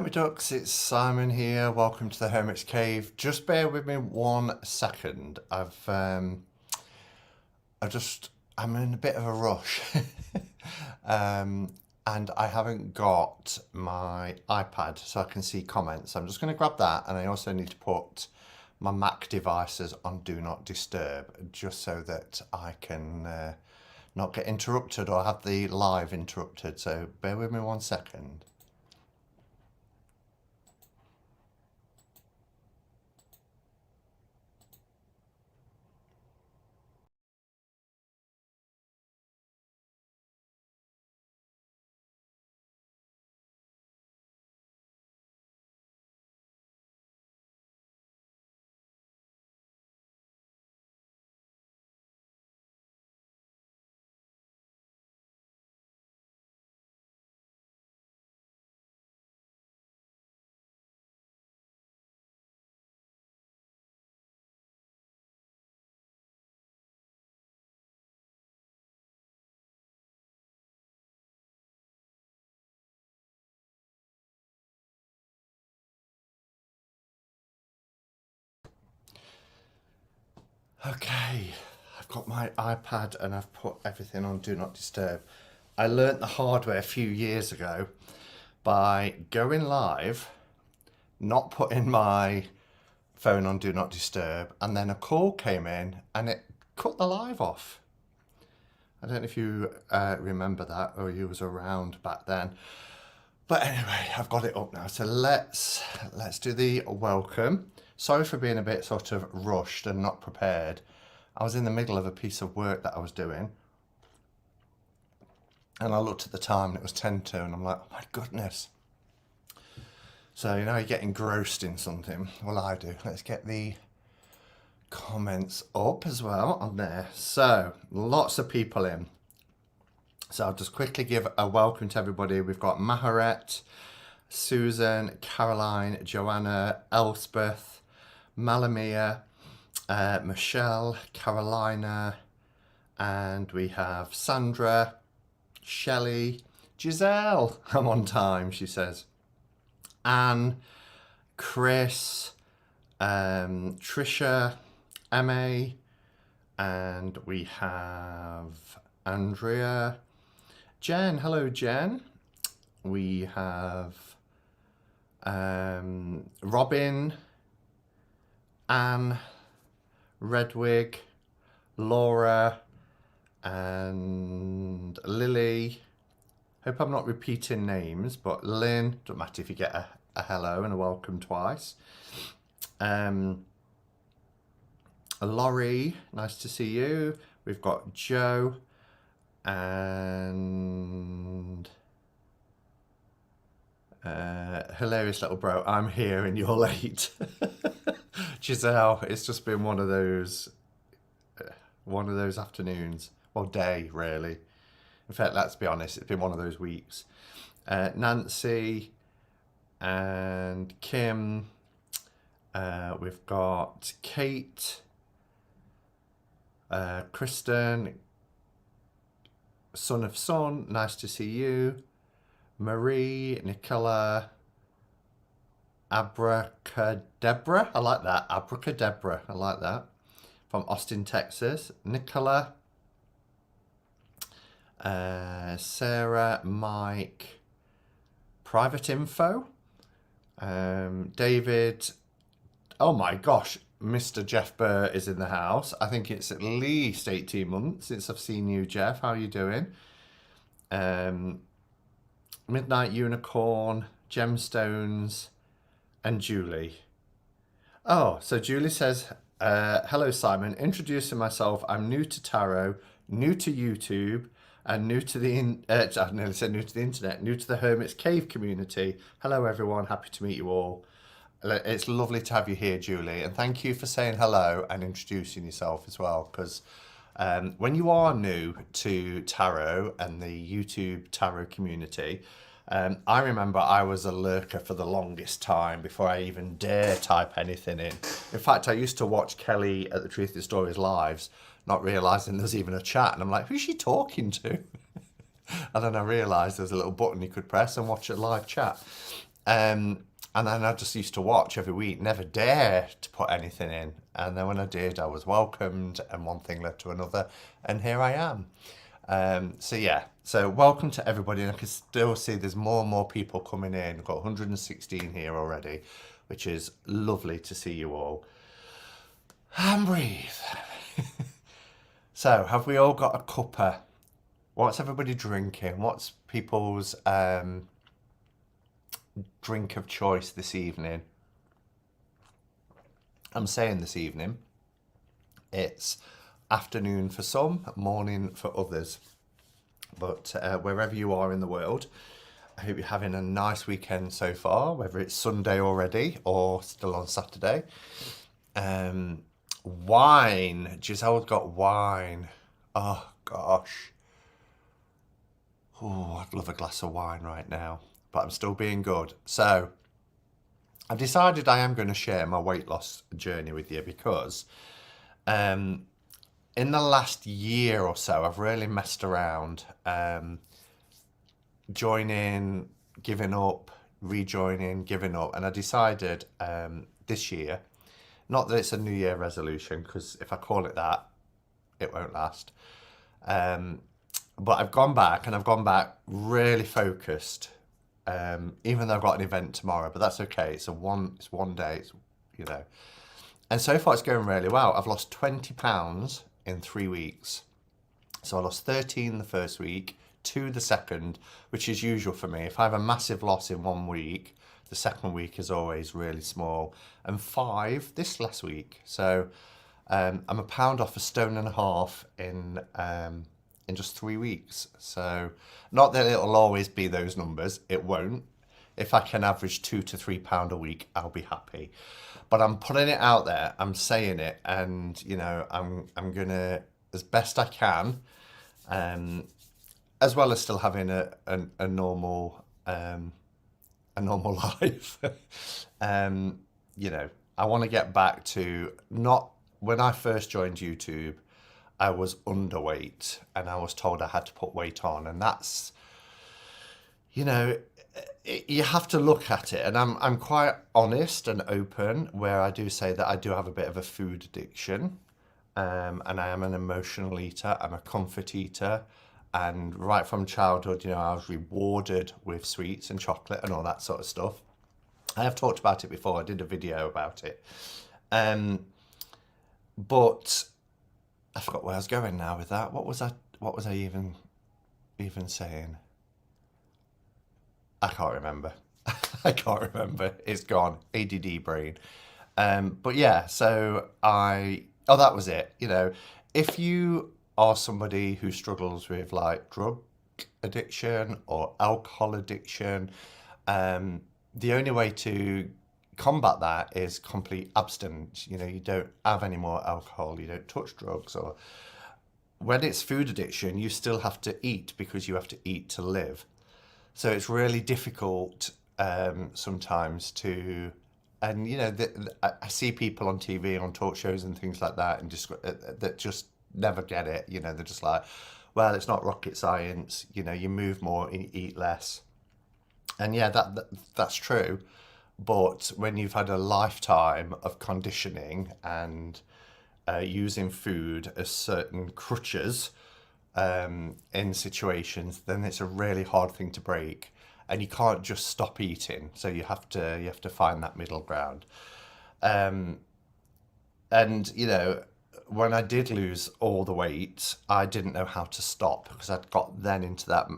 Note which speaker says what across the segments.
Speaker 1: out, my ducks, it's Simon here. Welcome to the Hermit's Cave. Just bear with me 1 second. I'm in a bit of a rush. And I haven't got my iPad so I can see comments. I'm just going to grab that, and I also need to put my Mac devices on Do Not Disturb, just so that I can not get interrupted or have the live interrupted. So bear with me 1 second. Okay, I've got my iPad and I've put everything on Do Not Disturb. I learnt the hard way a few years ago by going live, not putting my phone on Do Not Disturb, and then a call came in and it cut the live off. I don't know if you remember that, or you was around back then. But anyway, I've got it up now. So let's do the welcome. Sorry for being a bit sort of rushed and not prepared. I was in the middle of a piece of work that I was doing, and I looked at the time and it was 10 to, and I'm like, oh my goodness. So, you know, you get engrossed in something. Well, I do. Let's get the comments up as well on there. So, lots of people in. So I'll just quickly give a welcome to everybody. We've got Maharet, Susan, Caroline, Joanna, Elspeth, Malamia, Michelle, Carolina, and we have Sandra, Shelley, Giselle, I'm on time, she says, Anne, Chris, Trisha, Emma, and we have Andrea, Jen, hello Jen. We have Robin, Anne, Redwig, Laura, and Lily. Hope I'm not repeating names, but Lynn, don't matter if you get a hello and a welcome twice. Laurie, nice to see you. We've got Joe and hilarious little bro, I'm here and you're late. Giselle, it's just been one of those afternoons, well, day really. In fact, let's be honest, it's been one of those weeks. Nancy and Kim, we've got Kate, Kristen, Son of Son, nice to see you. Marie, Nicola, Abracadabra, I like that. Abracadabra, I like that. From Austin, Texas. Nicola, Sarah, Mike, Private Info, David. Oh my gosh, Mr. Jeff Burr is in the house. I think it's at least 18 months since I've seen you, Jeff. How are you doing? Midnight Unicorn, Gemstones, and Julie. Oh, so Julie says, hello Simon, introducing myself. I'm new to tarot, new to YouTube, and new to the I nearly said new to the internet, new to the Hermit's Cave community. Hello everyone, happy to meet you all. It's lovely to have you here, Julie, and thank you for saying hello and introducing yourself as well, because when you are new to tarot and the YouTube tarot community, I remember I was a lurker for the longest time before I even dare type anything in. In fact, I used to watch Kelly at the Truth of Stories lives, not realising there's even a chat, and I'm like, who's she talking to? And then I realised there's a little button you could press and watch a live chat. And then I just used to watch every week, never dare to put anything in. And then when I did, I was welcomed, and one thing led to another, and here I am. So yeah, so welcome to everybody, and I can still see there's more and more people coming in. We've got 116 here already, which is lovely to see you all. And breathe. So, have we all got a cuppa? What's everybody drinking? What's people's drink of choice this evening? I'm saying this evening. It's afternoon for some, morning for others. But wherever you are in the world, I hope you're having a nice weekend so far, whether it's Sunday already or still on Saturday. Wine. Giselle's got wine. Oh, gosh. Oh, I'd love a glass of wine right now, but I'm still being good. So I've decided I am going to share my weight loss journey with you because in the last year or so, I've really messed around, joining, giving up, rejoining, giving up. And I decided this year, not that it's a New Year resolution, because if I call it that, it won't last. But I've gone back, and I've gone back really focused, even though I've got an event tomorrow, but that's okay. It's one day, you know. And so far it's going really well. I've lost 20 pounds in 3 weeks. So I lost 13 the first week, 2 the second, which is usual for me. If I have a massive loss in 1 week, the second week is always really small, and 5 this last week. So I'm a pound off, 1.5 stone in just 3 weeks. So not that it'll always be those numbers, it won't. If I can average £2 to £3 a week, I'll be happy. But I'm putting it out there, I'm saying it, and you know, I'm gonna, as best I can, as well as still having a normal life. You know, I want to get back to, not when I first joined YouTube, I was underweight and I was told I had to put weight on, and that's, you know, you have to look at it, and I'm quite honest and open where I do say that I do have a bit of a food addiction, and I am an emotional eater. I'm a comfort eater, and right from childhood, you know, I was rewarded with sweets and chocolate and all that sort of stuff. I have talked about it before. I did a video about it, but I forgot where I was going now with that. What was I even saying? I can't remember. I can't remember. It's gone. ADD brain. But yeah, so that was it. You know, if you are somebody who struggles with like drug addiction or alcohol addiction, the only way to combat that is complete abstinence. You know, you don't have any more alcohol, you don't touch drugs, or when it's food addiction, you still have to eat because you have to eat to live. So it's really difficult sometimes to, and you know, I see people on TV, on talk shows and things like that, and that just never get it. You know, they're just like, well, it's not rocket science. You know, you move more and you eat less. And yeah, that's true. But when you've had a lifetime of conditioning and using food as certain crutches in situations, then it's a really hard thing to break, and you can't just stop eating. So you have to find that middle ground. And you know, when I did lose all the weight, I didn't know how to stop, because I'd got then into that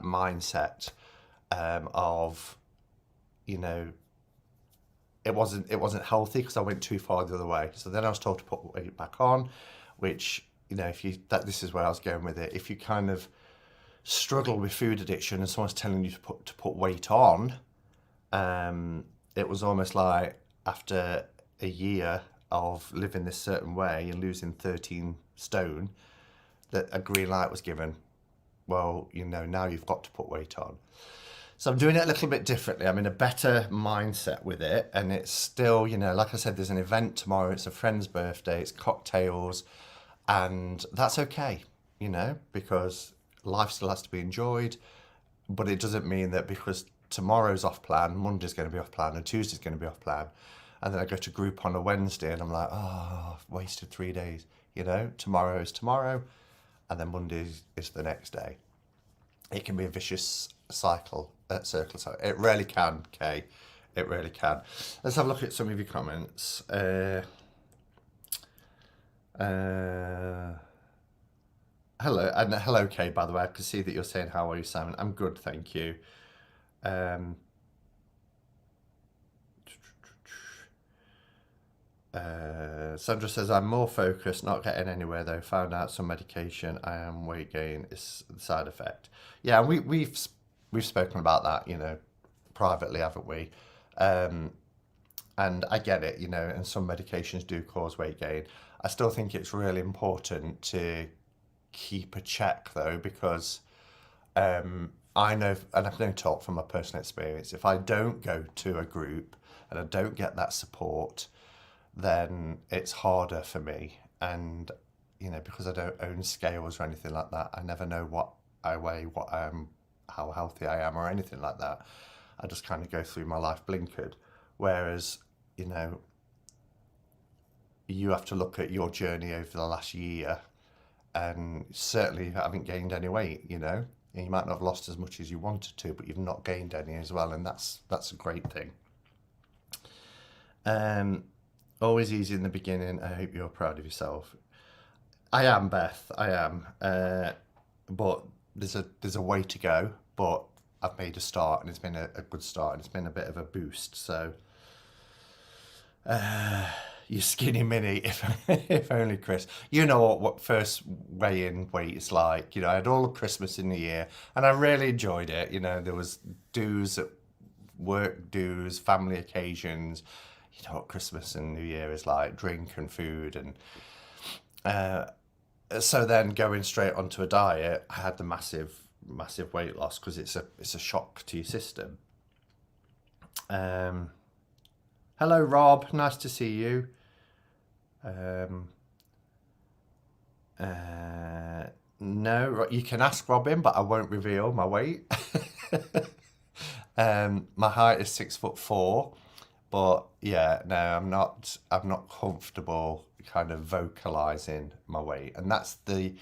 Speaker 1: mindset of, you know, it wasn't healthy because I went too far the other way. So then I was told to put weight back on, which, you know, this is where I was going with it. If you kind of struggle with food addiction and someone's telling you to put weight on, it was almost like after a year of living this certain way and losing 13 stone, that a green light was given. Well, you know, now you've got to put weight on. So I'm doing it a little bit differently. I'm in a better mindset with it, and it's still, you know, like I said, there's an event tomorrow. It's a friend's birthday. It's cocktails, and that's okay, you know, because life still has to be enjoyed. But it doesn't mean that because tomorrow's off plan, Monday's going to be off plan, and Tuesday's going to be off plan. And then I go to group on a Wednesday and I'm like, oh, I've wasted 3 days. You know, tomorrow is tomorrow, and then Monday is the next day. It can be a vicious circle. So it really can, Kay. It really can. Let's have a look at some of your comments. Hello, and hello, Kay, by the way. I can see that you're saying, how are you, Simon? I'm good, thank you. Sandra says, I'm more focused, not getting anywhere though. Found out some medication I am weight gain is the side effect. Yeah, we've spoken about that, you know, privately, haven't we? And I get it, you know, and some medications do cause weight gain. I still think it's really important to keep a check though, because I know, and I've known talk from my personal experience, if I don't go to a group and I don't get that support, then it's harder for me. And, you know, because I don't own scales or anything like that, I never know what I weigh, what I am, how healthy I am or anything like that. I just kind of go through my life blinkered. Whereas, you know, you have to look at your journey over the last year, and certainly you haven't gained any weight, you know. You might not have lost as much as you wanted to, but you've not gained any as well, and that's a great thing. Always easy in the beginning. I hope you're proud of yourself. I am, Beth. I am. But there's a way to go. But I've made a start, and it's been a good start, and it's been a bit of a boost. So, you skinny mini, if only, Chris. You know what first weigh-in weight is like. You know, I had all of Christmas in the year, and I really enjoyed it. You know, there was dues at work, dues, family occasions. You know what Christmas and New Year is like, drink and food. And so then going straight onto a diet, I had the massive weight loss, because it's a shock to your system. Hello, Rob. Nice to see you. No, you can ask Robin, but I won't reveal my weight. My height is 6'4". But yeah, no, I'm not comfortable kind of vocalizing my weight. And that's the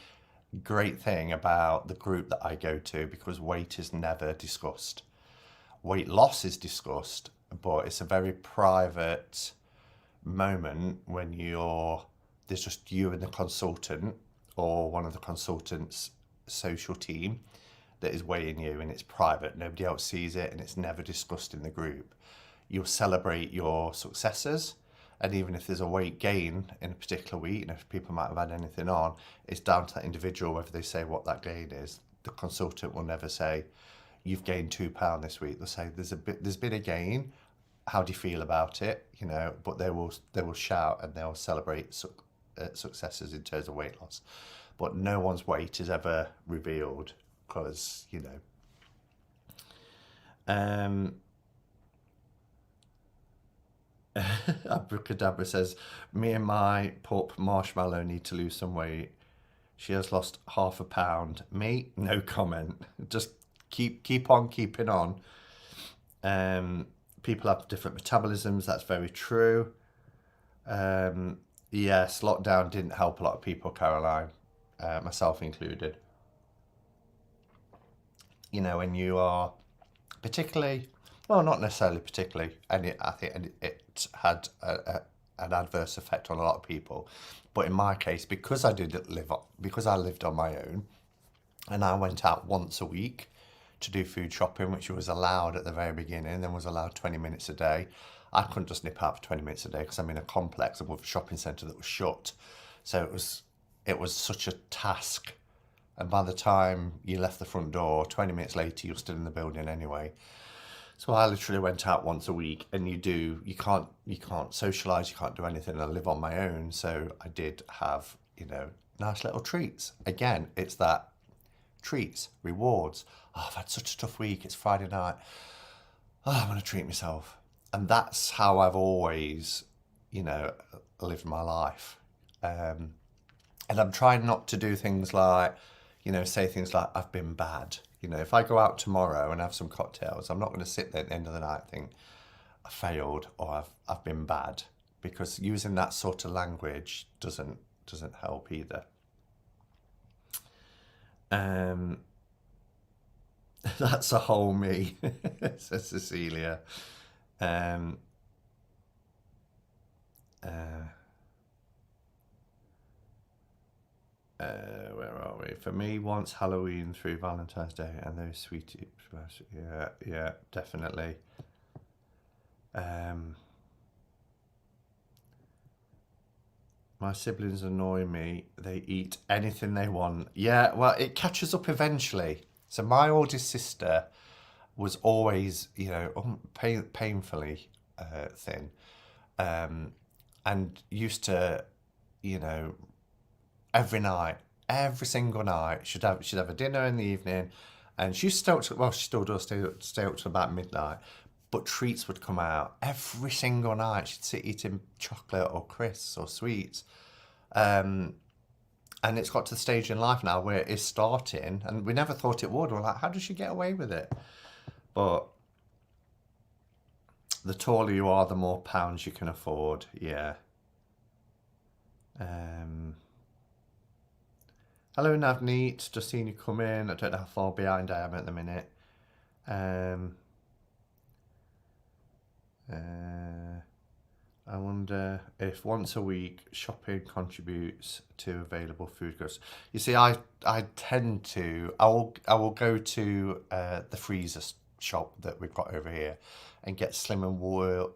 Speaker 1: great thing about the group that I go to, because weight is never discussed. Weight loss is discussed, but it's a very private moment when there's just you and the consultant, or one of the consultant's social team, that is weighing you, and it's private. Nobody else sees it, and it's never discussed in the group. You'll celebrate your successes, and even if there's a weight gain in a particular week, and if people might have had anything on, it's down to that individual whether they say what that gain is. The consultant will never say, you've gained £2 this week. They'll say, there's been a gain. How do you feel about it? You know, but they will shout, and they'll celebrate successes in terms of weight loss. But no one's weight is ever revealed, because, you know. Abracadabra says, me and my pup Marshmallow need to lose some weight. She has lost ½ a pound. Me, no comment. Just keep on keeping on. People have different metabolisms. That's very true. Yes, lockdown didn't help a lot of people, Caroline, myself included. You know, when you are particularly, well, not necessarily particularly, and I think it had an adverse effect on a lot of people. But in my case, because I lived on my own, and I went out once a week to do food shopping, which was allowed at the very beginning, then was allowed 20 minutes a day. I couldn't just nip out for 20 minutes a day, because I'm in a complex and with a shopping centre that was shut. So it was such a task. And by the time you left the front door, 20 minutes later, you're still in the building anyway. So I literally went out once a week, and you can't socialise, you can't do anything. I live on my own, so I did have, you know, nice little treats. Again, it's that treats, rewards. Oh, I've had such a tough week, it's Friday night. Oh, I'm going to treat myself. And that's how I've always, you know, lived my life. And I'm trying not to do things like, you know, say things like, I've been bad, You know, if I go out tomorrow and have some cocktails, I'm not going to sit there at the end of the night and think I failed or I've been bad, because using that sort of language doesn't help either. That's a whole me, says Cecilia. Where are we? For me, once Halloween through Valentine's Day and those sweeties. Yeah, definitely. My siblings annoy me. They eat anything they want. Yeah, well, it catches up eventually. So my oldest sister was always, you know, painfully thin, and used to, you know, every night, every single night, she'd have a dinner in the evening, and she still, well, she still does stay up to about midnight, but treats would come out every single night. She'd sit eating chocolate or crisps or sweets. And it's got to the stage in life now where it is starting, and we never thought it would. We're like, how does she get away with it? But the taller you are, the more pounds you can afford. Yeah. Hello, Navneet. Just seen you come in. I don't know how far behind I am at the minute. I wonder if once a week shopping contributes to available food costs. You see, I tend to, I will go to the freezer shop that we've got over here and get Slimming World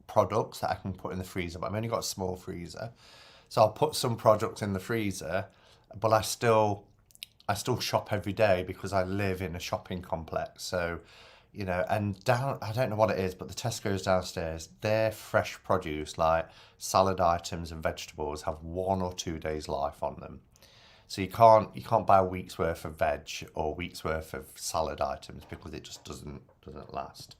Speaker 1: products that I can put in the freezer, but I've only got a small freezer. So I'll put some products in the freezer, but I still shop every day because I live in a shopping complex. So, you know, and I don't know what it is, but the Tesco's downstairs, their fresh produce, like salad items and vegetables, have 1 or 2 days life on them. So you can't buy a week's worth of veg or a week's worth of salad items because it just doesn't last.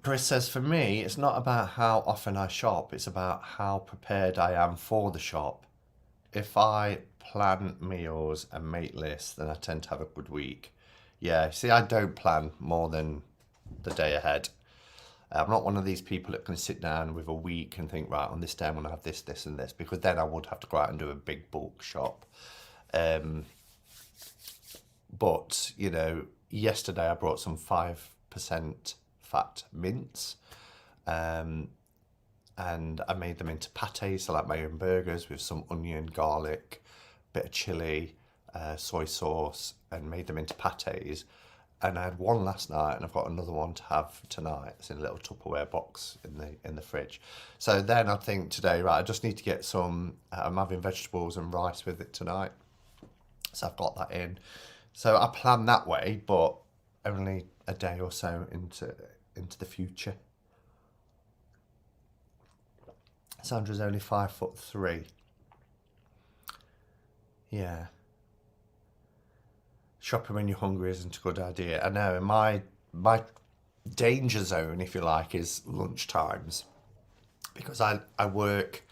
Speaker 1: Chris says, for me, it's not about how often I shop, it's about how prepared I am for the shop. If I plan meals and make lists, then I tend to have a good week. Yeah, see, I don't plan more than the day ahead. I'm not one of these people that can sit down with a week and think, right, on this day I'm going to have this, this and this, because then I would have to go out and do a big bulk shop. But, you know, yesterday I brought some 5% fat mince, and I made them into pâtés, so like my own burgers with some onion, garlic, bit of chili, soy sauce, and made them into pâtés. And I had one last night, and I've got another one to have tonight. It's in a little Tupperware box in the fridge. So then I think today, right, I just need to get some. I'm having vegetables and rice with it tonight, so I've got that in. So I plan that way, but only a day or so into the future. Sandra's only 5'3". Yeah. Shopping when you're hungry isn't a good idea. I know. And my danger zone, if you like, is lunch times, because I work.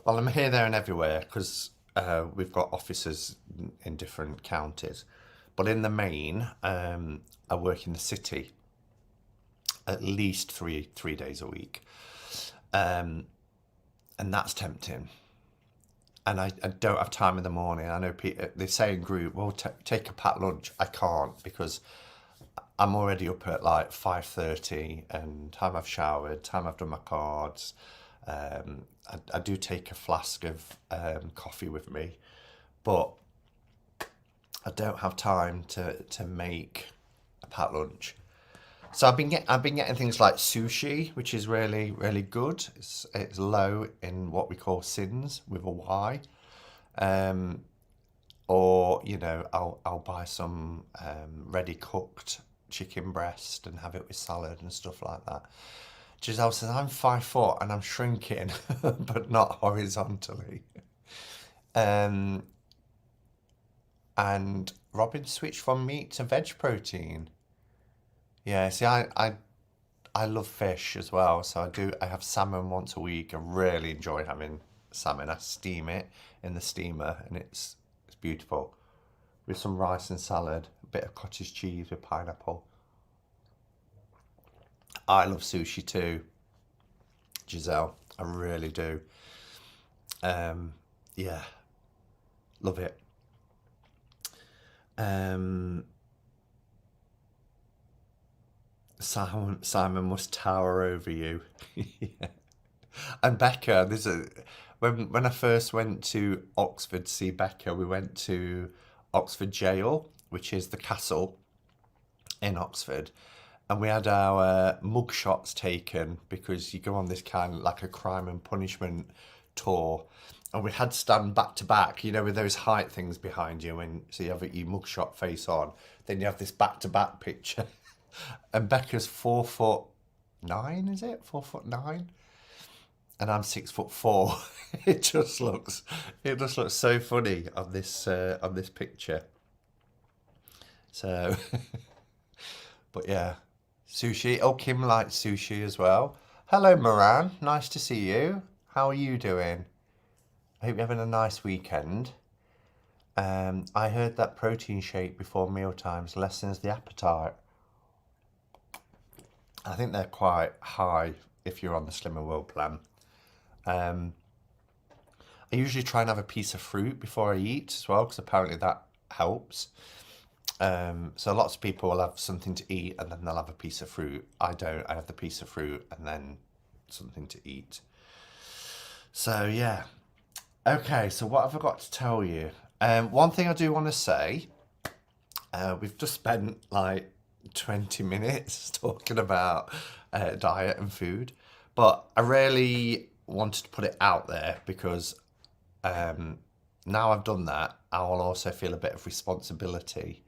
Speaker 1: Well, I'm here, there, and everywhere because we've got offices in different counties. But in the main, I work in the city at least three days a week. And that's tempting. And I don't have time in the morning. I know they say in group, well, take a packed lunch. I can't, because I'm already up at like 5:30, and time I've showered, time I've done my cards. I do take a flask of coffee with me, but I don't have time to make a packed lunch. So I've been getting things like sushi, which is really, really good. It's low in what we call sins with a Y. Or, you know, I'll buy some ready cooked chicken breast and have it with salad and stuff like that. Giselle says, I'm 5 foot and I'm shrinking, but not horizontally. And Robin switched from meat to veg protein. Yeah, see, I love fish as well, so I have salmon once a week. I really enjoy having salmon. I steam it in the steamer, and it's beautiful. With some rice and salad, a bit of cottage cheese with pineapple. I love sushi too, Giselle. I really do. Yeah, love it. Simon must tower over you. Yeah. And Becca, when I first went to Oxford to see Becca, we went to Oxford Jail, which is the castle in Oxford, and we had our mug shots taken because you go on this kind of like a crime and punishment tour, and we had to stand back to back, with those height things behind you, and so you have your mug shot face on, then you have this back to back picture, and Becca's 4'9", is it 4'9"? And I'm 6'4". It just looks so funny on this picture. So, but yeah, sushi. Oh, Kim likes sushi as well. Hello, Moran. Nice to see you. How are you doing? I hope you're having a nice weekend. I heard that protein shake before mealtimes lessens the appetite. I think they're quite high if you're on the Slimmer World plan. I usually try and have a piece of fruit before I eat as well, because apparently that helps. So lots of people will have something to eat and then they'll have a piece of fruit. I don't. I have the piece of fruit and then something to eat. So yeah. Okay, so what have I got to tell you? One thing I do want to say, we've just spent like 20 minutes talking about diet and food, but I really wanted to put it out there because now I've done that, I will also feel a bit of responsibility,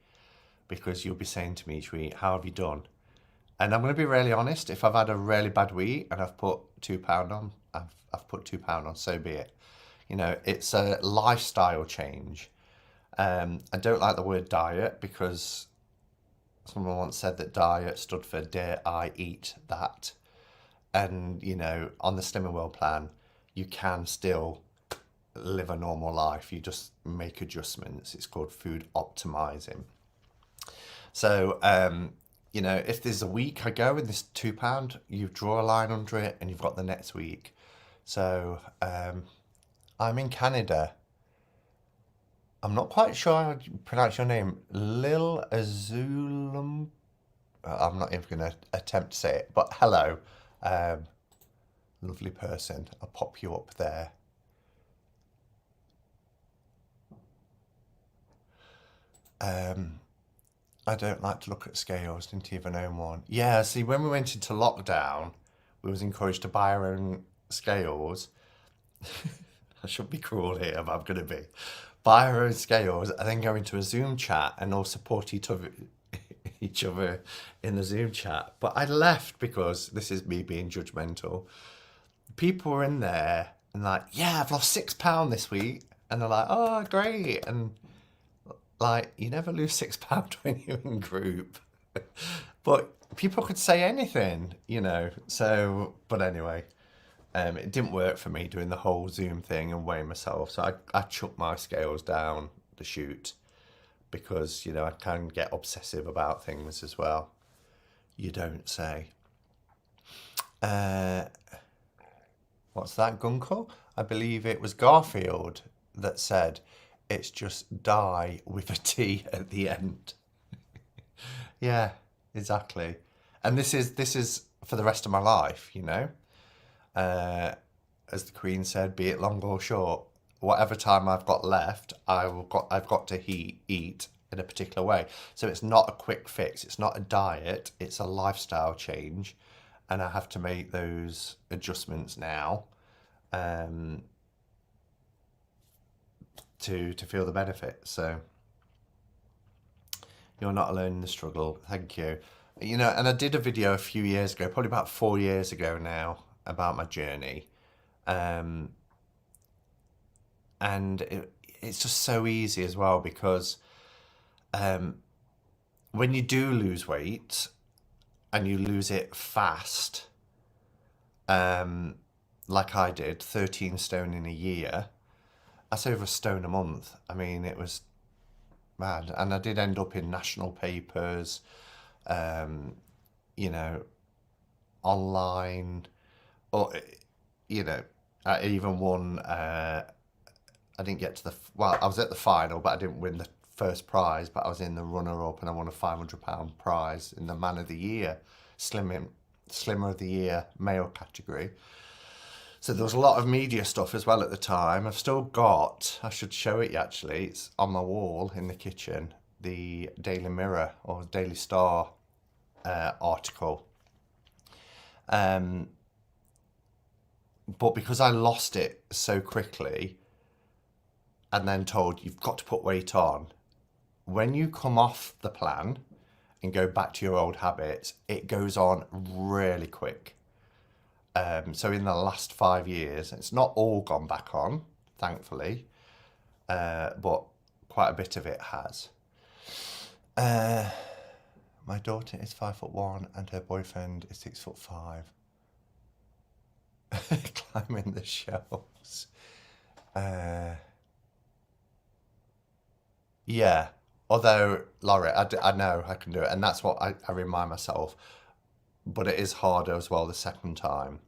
Speaker 1: because you'll be saying to me each week, how have you done? And I'm going to be really honest, if I've had a really bad week and I've put £2 on, I've put £2 on, so be it. It's a lifestyle change. I don't like the word diet because someone once said that diet stood for dare I eat that. And, on the Slimmer World plan, you can still live a normal life. You just make adjustments. It's called food optimizing. So, if there's a week I go in this £2, you draw a line under it and you've got the next week. So, I'm in Canada. I'm not quite sure how to pronounce your name. Lil Azulum. I'm not even going to attempt to say it, but hello. Lovely person. I'll pop you up there. I don't like to look at scales. Didn't even own one. Yeah, see, when we went into lockdown, we was encouraged to buy our own scales. I should be cruel here, but I'm going to be. Buy our own scales and then go into a Zoom chat and all support each other in the Zoom chat. But I left because this is me being judgmental. People were in there and like, yeah, I've lost £6 this week. And they're like, oh, great. And like, you never lose £6 when you're in group. But people could say anything, So, but anyway, it didn't work for me doing the whole Zoom thing and weighing myself. So I chucked my scales down the chute because, I can get obsessive about things as well. You don't say. What's that, Gunkel? I believe it was Garfield that said, it's just die with a T at the end. Yeah, exactly. And this is for the rest of my life, as the Queen said, be it long or short, whatever time I've got left, I've got to eat in a particular way. So it's not a quick fix. It's not a diet. It's a lifestyle change, and I have to make those adjustments now. To feel the benefit. So you're not alone in the struggle. Thank you. And I did a video a few years ago, probably about 4 years ago now, about my journey. And it's just so easy as well, because when you do lose weight and you lose it fast, like I did, 13 stone in a year, that's over £1 a month. I mean, it was mad. And I did end up in national papers, you know, online, or, you know, I even won, I didn't get to well, I was at the final, but I didn't win the first prize, but I was in the runner-up and I won a £500 prize in the Man of the Year, Slimmer of the Year male category. So there was a lot of media stuff as well at the time. I've still got, I should show it actually, it's on my wall in the kitchen, the Daily Mirror or Daily Star article. But because I lost it so quickly and then told you've got to put weight on, when you come off the plan and go back to your old habits, it goes on really quick. So in the last 5 years, it's not all gone back on, thankfully, but quite a bit of it has. My daughter is 5'1" and her boyfriend is 6'5". Climbing the shelves. Yeah, although, Laurie, I know I can do it, and that's what I remind myself. But it is harder as well the second time,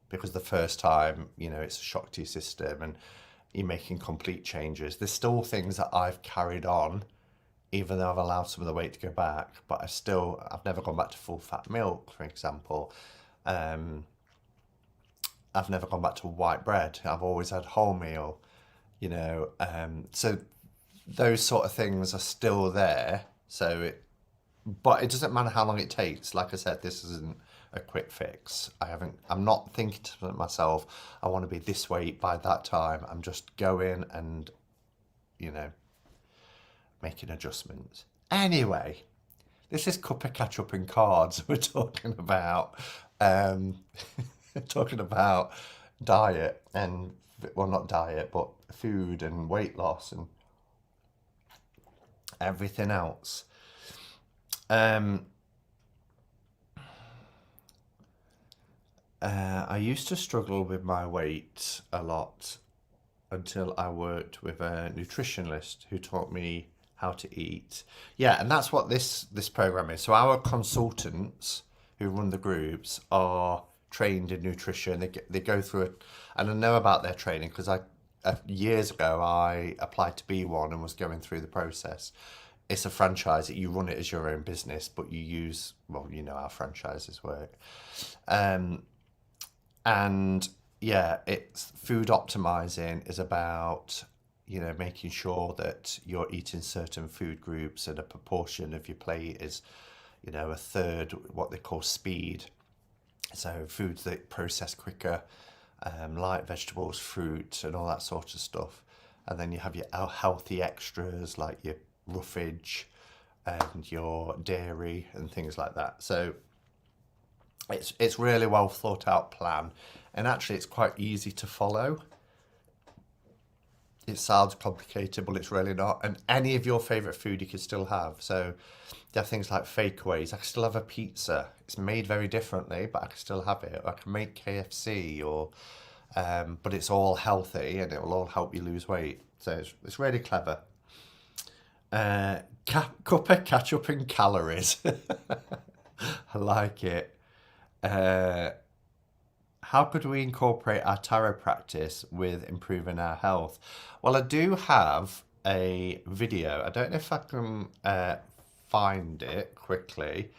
Speaker 1: because the first time, you know, it's a shock to your system and you're making complete changes. There's still things that I've carried on, even though I've allowed some of the weight to go back, but I've never gone back to full fat milk, for example. I've never gone back to white bread. I've always had wholemeal, you know. So those sort of things are still there. But it doesn't matter how long it takes. Like I said, this isn't a quick fix. I'm not thinking to myself, I want to be this weight by that time. I'm just going and, you know, making adjustments. Anyway, this is Cuppa Catch-Up and Cards. We're talking about, talking about diet and, well, not diet, but food and weight loss and everything else. I used to struggle with my weight a lot until I worked with a nutritionist who taught me how to eat. Yeah, and that's what this program is. So our consultants who run the groups are trained in nutrition. They go through it, and I know about their training because years ago I applied to be one and was going through the process. It's a franchise that you run it as your own business, but you use, well, you know how franchises work. And yeah, it's food optimizing is about, you know, making sure that you're eating certain food groups and a proportion of your plate is, you know, a third what they call speed. So foods that process quicker, like vegetables, fruit, and all that sort of stuff. And then you have your healthy extras like your roughage and your dairy and things like that. So it's really well thought out plan, and actually it's quite easy to follow. It sounds complicated, but it's really not. And any of your favourite food you can still have. So there are things like fakeaways. I can still have a pizza. It's made very differently, but I can still have it. Or I can make KFC, or but it's all healthy and it will all help you lose weight. So it's really clever. Cuppa Catch-Up and Calories. I like it. How could we incorporate our tarot practice with improving our health? Well, I do have a video. I don't know if I can find it quickly,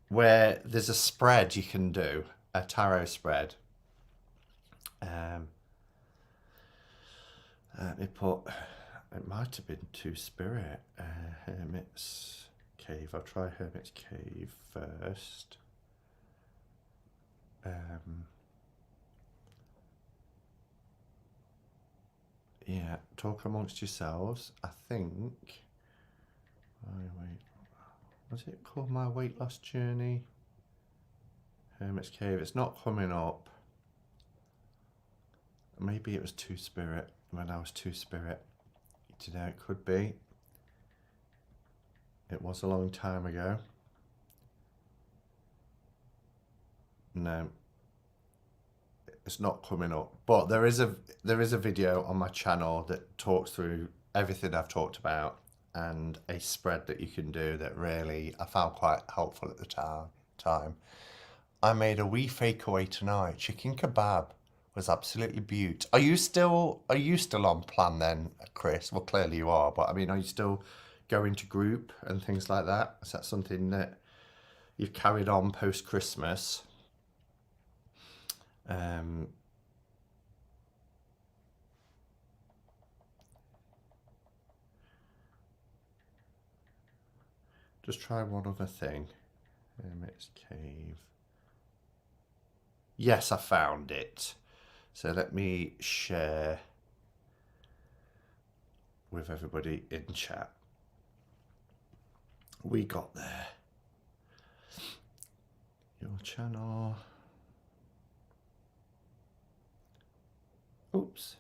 Speaker 1: where there's a spread you can do, a tarot spread. Let me put, it might have been Two Spirit, Hermit's Cave. I'll try Hermit's Cave first. Yeah, talk amongst yourselves. I think. Wait, was it called My Weight Loss Journey? Hermit's Cave. It's not coming up. Maybe it was Two Spirit when I was Two Spirit. You know, it could be. It was a long time ago. No. It's not coming up, but there is a video on my channel that talks through everything I've talked about, and a spread that you can do that really I found quite helpful at the time. I made a wee fake away tonight. Chicken kebab was absolutely beaut. Are you still on plan then, Chris? Well, clearly you are, but I mean, are you still going to group and things like that? Is that something that you've carried on post Christmas? Just try one other thing. It's cave. Yes, I found it. So let me share with everybody in chat. We got there. Your channel. Oops.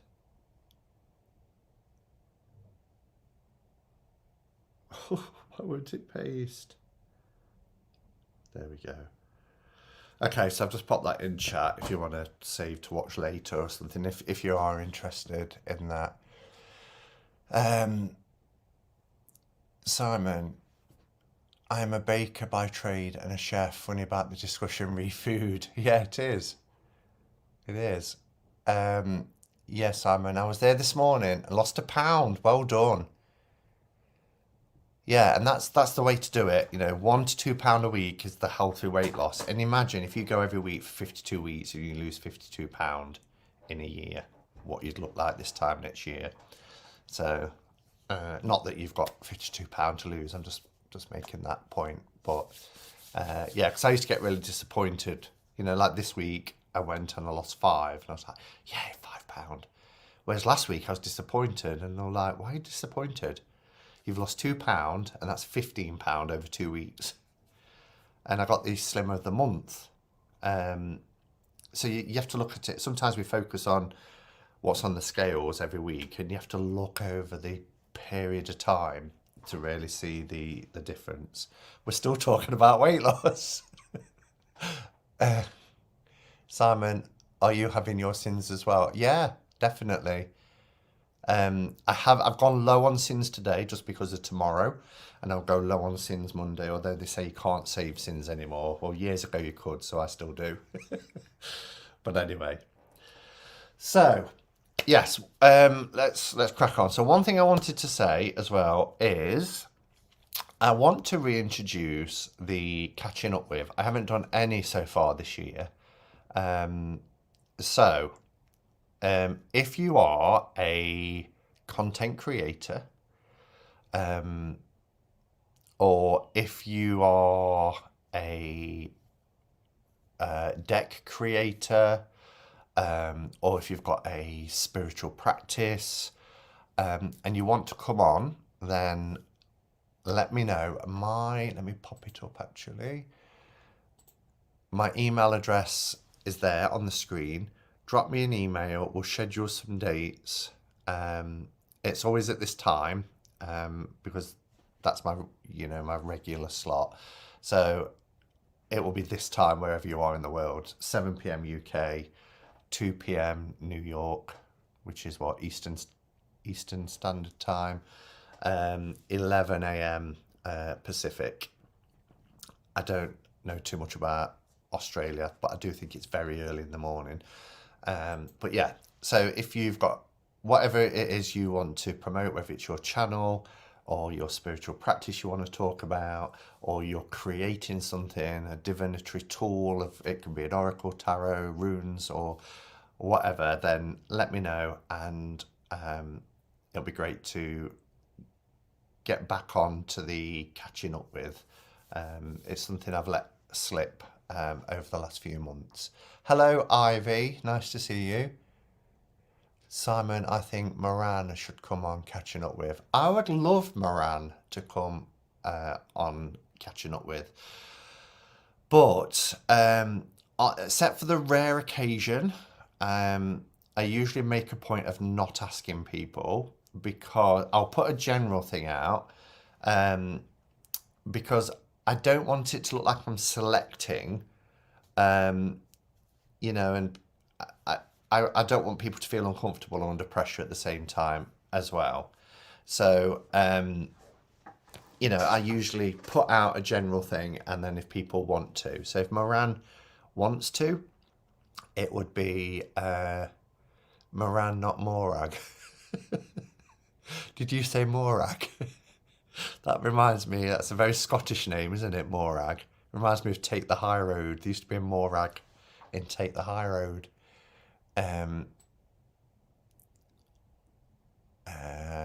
Speaker 1: Why won't it paste? There we go. Okay, so I've just popped that in chat if you want to save to watch later or something, if you are interested in that. Simon, I am a baker by trade and a chef. Funny about the discussion re food. Yeah, it is. It is. Yeah, Simon, I was there this morning and lost £1. Well done. Yeah, and that's the way to do it. You know, £1 to £2 a week is the healthy weight loss. And imagine if you go every week for 52 weeks and you lose £52 in a year, what you'd look like this time next year. So, not that you've got £52 to lose. I'm just making that point. But yeah, because I used to get really disappointed. You know, like this week I went and I lost 5, and I was like, yeah, £5. Whereas last week I was disappointed, and they're like, why are you disappointed? You've lost £2, and that's £15 over 2 weeks. And I got the Slimmer of the Month. So you have to look at it. Sometimes we focus on what's on the scales every week, and you have to look over the period of time to really see the difference. We're still talking about weight loss. Simon, are you having your sins as well? Yeah, definitely. I've gone low on sins today just because of tomorrow, and I'll go low on sins Monday, although they say you can't save sins anymore. Well, years ago you could, so I still do. But anyway. So, yes, let's crack on. So one thing I wanted to say as well is I want to reintroduce the catching up with. I haven't done any so far this year. If you are a content creator, or if you are a deck creator, or if you've got a spiritual practice, and you want to come on, then let me know. Let me pop it up actually. My email address is there on the screen. Drop me an email. We'll schedule some dates. It's always at this time, because that's my regular slot. So it will be this time wherever you are in the world. 7 p.m. UK, 2 p.m. New York, which is what, Eastern Standard Time, 11 a.m. Pacific. I don't know too much about Australia, but I do think it's very early in the morning. But yeah, so if you've got whatever it is you want to promote, whether it's your channel or your spiritual practice you want to talk about, or you're creating something, a divinatory tool, it can be an oracle, tarot, runes, or whatever, then let me know, and it'll be great to get back on to the catching up with. It's something I've let slip over the last few months. Hello, Ivy. Nice to see you. Simon, I think Moran should come on catching up with. I would love Moran to come on catching up with. But except for the rare occasion, I usually make a point of not asking people, because I'll put a general thing out, because I don't want it to look like I'm selecting, and I don't want people to feel uncomfortable or under pressure at the same time as well. So, I usually put out a general thing, and then if people want to. So if Moran wants to, it would be Moran, not Morag. Did you say Morag? That reminds me, that's a very Scottish name, isn't it, Morag? Reminds me of Take the High Road. There used to be a Morag in Take the High Road.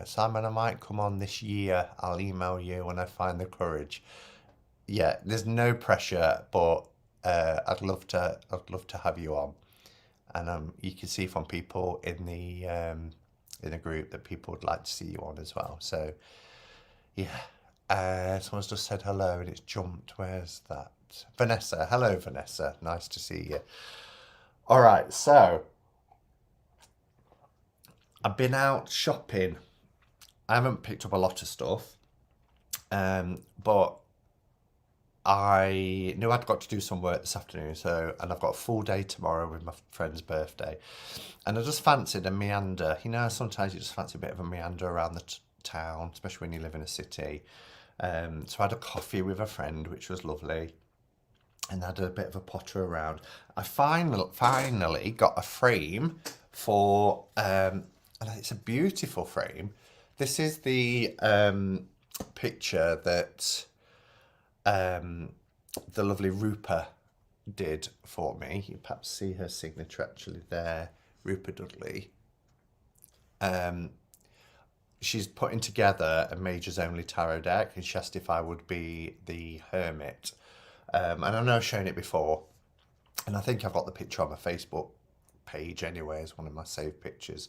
Speaker 1: Simon, I might come on this year. I'll email you when I find the courage. Yeah, there's no pressure, but I'd love to have you on. And you can see from people in the group that people would like to see you on as well. So yeah, someone's just said hello and it's jumped. Where's that? Vanessa. Hello, Vanessa. Nice to see you. All right, so I've been out shopping. I haven't picked up a lot of stuff, but I knew I'd got to do some work this afternoon, and I've got a full day tomorrow with my friend's birthday, and I just fancied a meander. Sometimes you just fancy a bit of a meander around the town, especially when you live in a city. So I had a coffee with a friend, which was lovely, and had a bit of a potter around. I finally got a frame for, and it's a beautiful frame. This is the picture that the lovely Rupa did for me. You perhaps see her signature actually there, Rupa Dudley. She's putting together a Majors Only tarot deck, and she asked if I would be the Hermit. And I know I've shown it before, and I think I've got the picture on my Facebook page anyway as one of my saved pictures.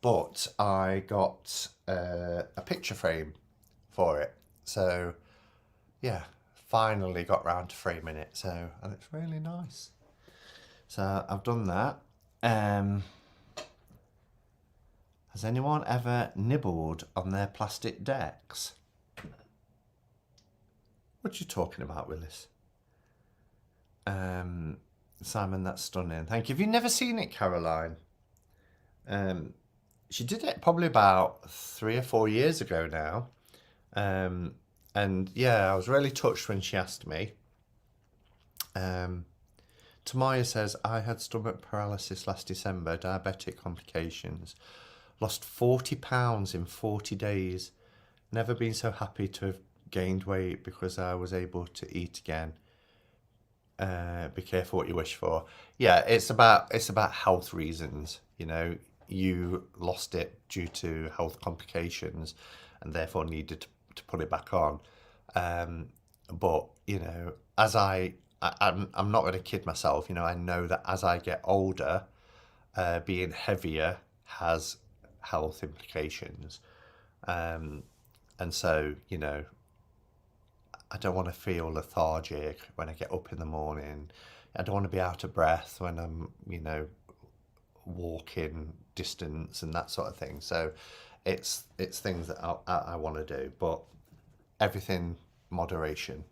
Speaker 1: But I got a picture frame for it. So, yeah, finally got round to framing it. And it's really nice. So I've done that. Has anyone ever nibbled on their plastic decks? What are you talking about, Willis? Simon, that's stunning. Thank you. Have you never seen it, Caroline? She did it probably about 3 or 4 years ago now. And yeah, I was really touched when she asked me. Tamaya says, I had stomach paralysis last December, diabetic complications. Lost 40 pounds in 40 days. Never been so happy to have gained weight because I was able to eat again. Be careful what you wish for. Yeah, it's about health reasons. You lost it due to health complications and therefore needed to put it back on. But as I'm not going to kid myself. I know that as I get older, being heavier has health implications, and so I don't want to feel lethargic when I get up in the morning. I don't want to be out of breath when I'm walking distance and that sort of thing. So it's things that I want to do, but everything moderation.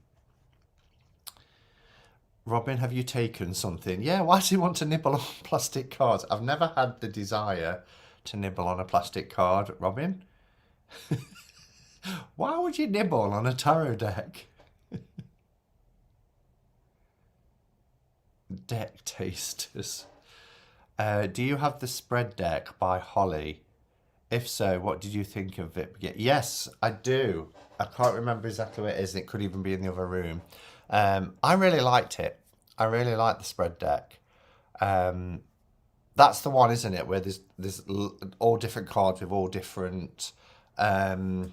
Speaker 1: Robin, have you taken something? Yeah, why do you want to nibble on plastic cards? I've never had the desire to nibble on a plastic card, Robin. Why would you nibble on a tarot deck? Deck tasters. Do you have the spread deck by Holly? If so, what did you think of it? Yes, I do. I can't remember exactly where it is. It could even be in the other room. I really liked it. I really liked the spread deck. That's the one, isn't it? Where there's all different cards with all different kind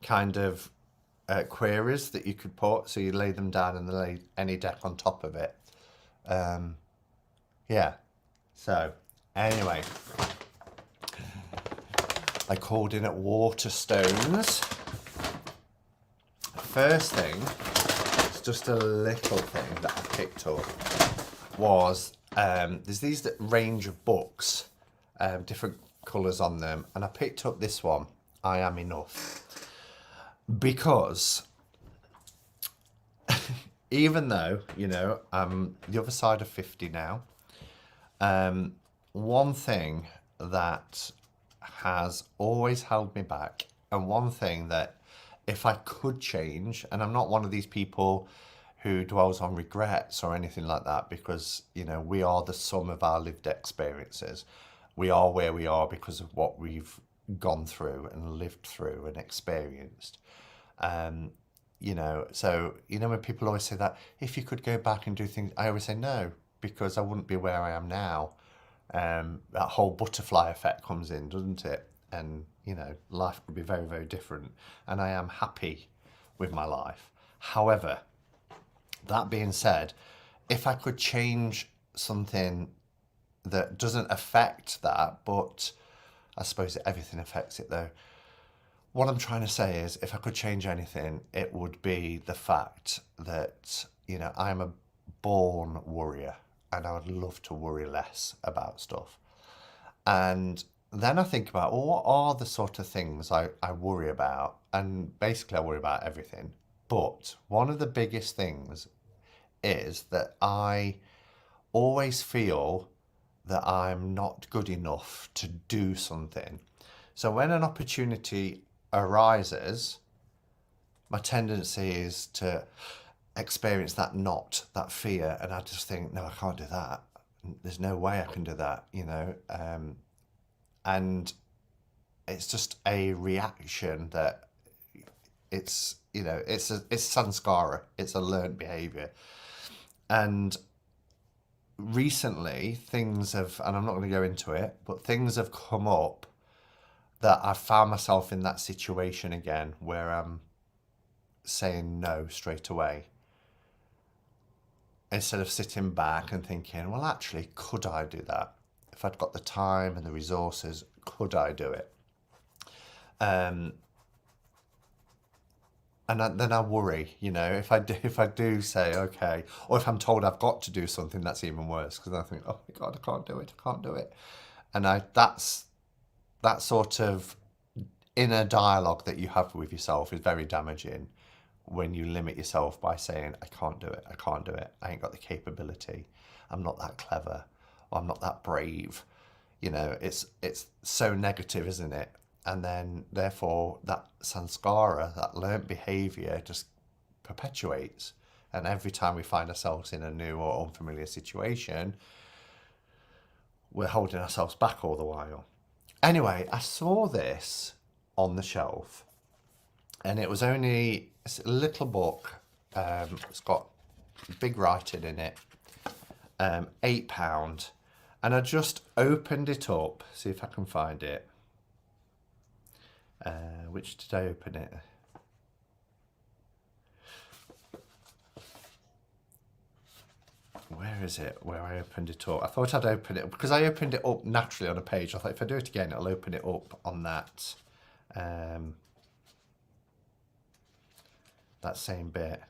Speaker 1: of queries that you could put. So you lay them down and lay any deck on top of it. Yeah. So anyway, I called in at Waterstones. First thing, it's just a little thing that I picked up, was there's these range of books, different colours on them, and I picked up this one, I Am Enough, because even though, I'm the other side of 50 now, one thing that has always held me back, and one thing that if I could change, and I'm not one of these people who dwells on regrets or anything like that, because, you know, we are the sum of our lived experiences. We are where we are because of what we've gone through and lived through and experienced. You know, so, you know, when people always say that, if you could go back and do things, I always say no, because I wouldn't be where I am now. That whole butterfly effect comes in, doesn't it? And, you know, life would be very, very different. And I am happy with my life. However, that being said, if I could change something that doesn't affect that, but I suppose everything affects it though. What I'm trying to say is, if I could change anything, it would be the fact that, you know, I'm a born worrier and I would love to worry less about stuff. And then I think about, well, what are the sort of things I worry about? And basically, I worry about everything. But one of the biggest things is that I always feel that I'm not good enough to do something. So when an opportunity arises, my tendency is to experience that fear, and I just think, no, I can't do that. There's no way I can do that, you know. And it's just a reaction that it's, you know, it's sanskara, it's a learned behavior. And recently things have, and I'm not going to go into it, but things have come up that I found myself in that situation again where I'm saying no straight away, instead of sitting back and thinking, well, actually, could I do that? If I'd got the time and the resources, could I do it? And then I worry, you know, if I do say okay, or if I'm told I've got to do something, that's even worse, because I think, oh my God, I can't do it. And that's that sort of inner dialogue that you have with yourself is very damaging when you limit yourself by saying, I can't do it, I ain't got the capability, I'm not that clever, or I'm not that brave. You know, it's so negative, isn't it? And then therefore that sanskara, that learnt behavior, just perpetuates. And every time we find ourselves in a new or unfamiliar situation, we're holding ourselves back all the while. Anyway, I saw this on the shelf, and it's a little book. It's got big writing in it, £8. And I just opened it up, see if I can find it. Which did I open it? Where is it? Where I opened it up? I thought I'd open it because I opened it up naturally on a page. I thought if I do it again, it'll open it up on that that same bit.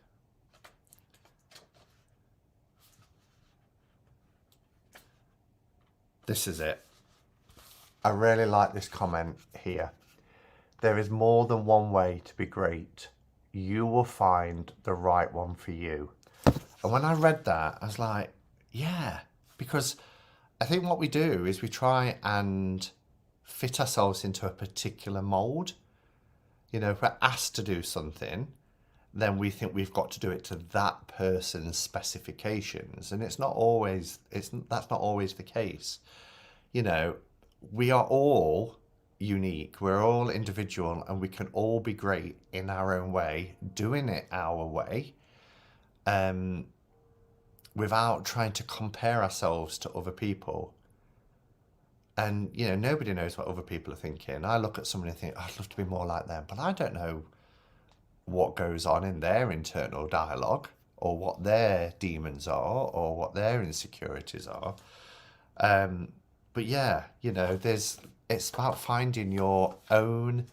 Speaker 1: This is it. I really like this comment here. There is more than one way to be great. You will find the right one for you. And when I read that, I was like, yeah, because I think what we do is we try and fit ourselves into a particular mold. You know, if we're asked to do something, then we think we've got to do it to that person's specifications. And that's not always the case. You know, we are all unique, we're all individual, and we can all be great in our own way, doing it our way, without trying to compare ourselves to other people. And, you know, nobody knows what other people are thinking. I look at somebody and think, oh, I'd love to be more like them, but I don't know what goes on in their internal dialogue, or what their demons are, or what their insecurities are. But yeah, you know, it's about finding your own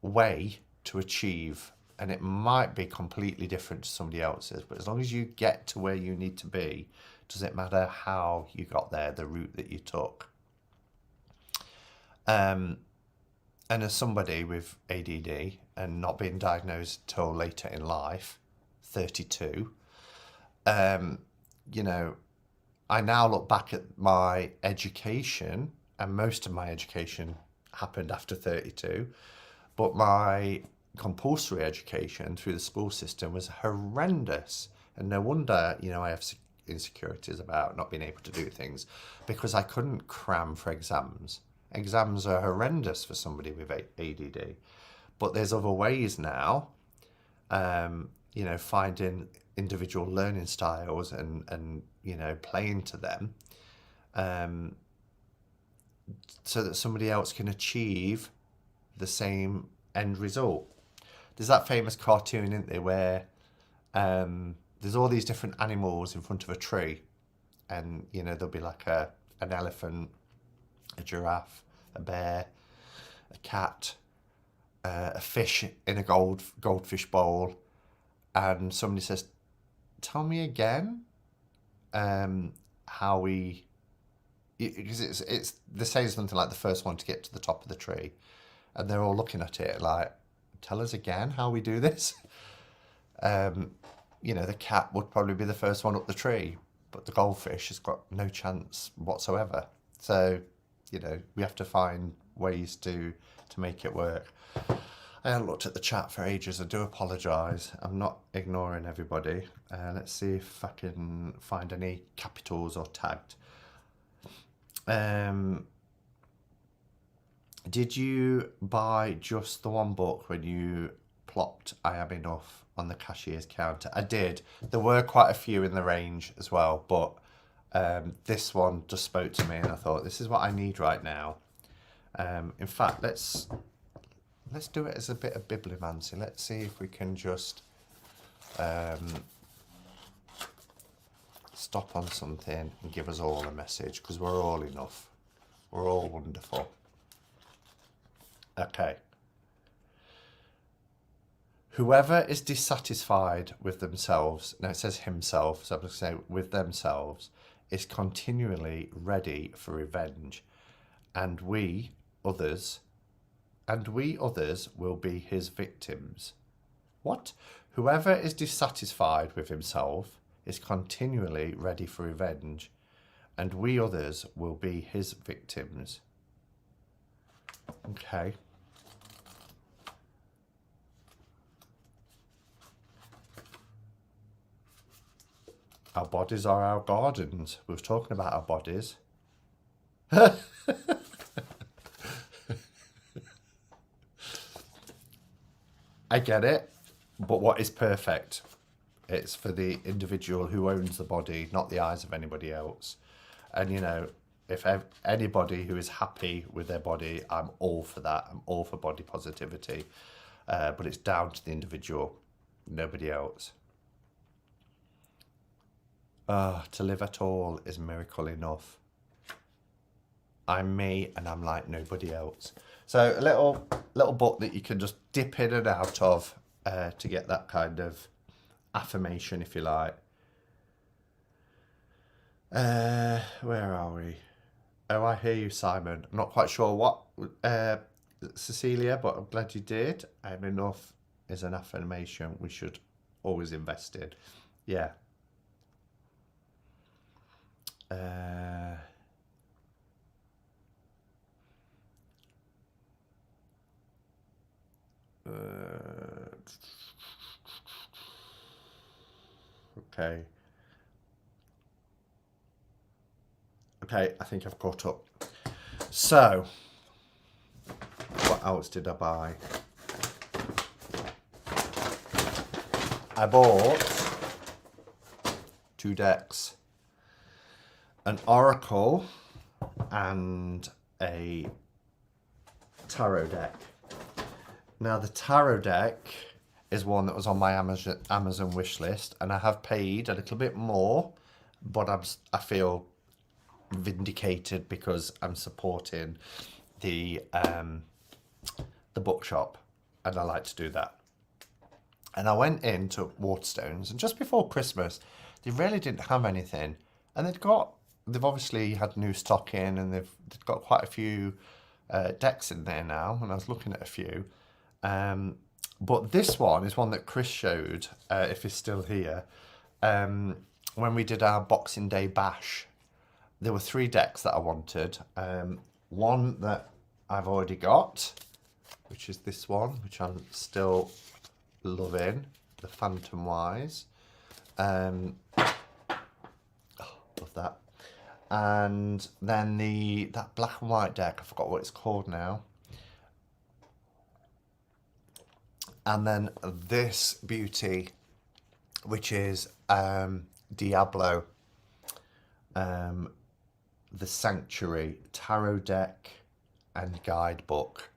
Speaker 1: way to achieve, and it might be completely different to somebody else's, but as long as you get to where you need to be, doesn't matter how you got there, the route that you took. And as somebody with ADD and not being diagnosed till later in life, 32, you know, I now look back at my education, and most of my education happened after 32, but my compulsory education through the school system was horrendous. And no wonder, I have insecurities about not being able to do things, because I couldn't cram for exams. Exams are horrendous for somebody with ADD. But there's other ways now, finding individual learning styles and playing to them, so that somebody else can achieve the same end result. There's that famous cartoon, isn't there, where there's all these different animals in front of a tree, and there'll be like an elephant, a giraffe, a bear, a cat, a fish in a goldfish bowl, and somebody says, "Tell me again, how we," because it's they say something like the first one to get to the top of the tree, and they're all looking at it like, "Tell us again how we do this." The cat would probably be the first one up the tree, but the goldfish has got no chance whatsoever. So, we have to find ways to make it work. I haven't looked at the chat for ages. I do apologise. I'm not ignoring everybody. Let's see if I can find any capitals or tagged. Did you buy just the one book when you plopped I Am Enough on the cashier's counter? I did. There were quite a few in the range as well, but this one just spoke to me, and I thought, this is what I need right now. In fact, let's do it as a bit of bibliomancy. Let's see if we can just stop on something and give us all a message, because we're all enough. We're all wonderful. Okay. Whoever is dissatisfied with themselves, now it says himself, so I'm going to say with themselves, is continually ready for revenge, and we others will be his victims. What? Whoever is dissatisfied with himself is continually ready for revenge, and we others will be his victims. Okay. Our bodies are our gardens. We were talking about our bodies. I get it, but what is perfect? It's for the individual who owns the body, not the eyes of anybody else. And if anybody who is happy with their body, I'm all for that. I'm all for body positivity. But it's down to the individual, nobody else. To live at all is a miracle enough. I'm me, and I'm like nobody else. So a little book that you can just dip in and out of to get that kind of affirmation, if you like. Where are we? Oh, I hear you, Simon. I'm not quite sure what, Cecilia, but I'm glad you did. I'm enough is an affirmation we should always invest in. Yeah. Okay. Okay, I think I've caught up. So, what else did I buy? I bought 2 decks, an Oracle and a Tarot deck. Now, the Tarot deck is one that was on my Amazon wish list, and I have paid a little bit more, but I feel vindicated because I'm supporting the bookshop, and I like to do that. And I went into Waterstones, and just before Christmas, they really didn't have anything, and they've obviously had new stock in, and they've got quite a few decks in there now, and I was looking at a few. But this one is one that Chris showed, if he's still here, when we did our Boxing Day bash there were 3 decks that I wanted. One that I've already got, which is this one, which I'm still loving, the Phantom Wise. Oh, love that. And then that black and white deck, I forgot what it's called now. And then this beauty, which is Diablo, the Sanctuary Tarot deck and guidebook.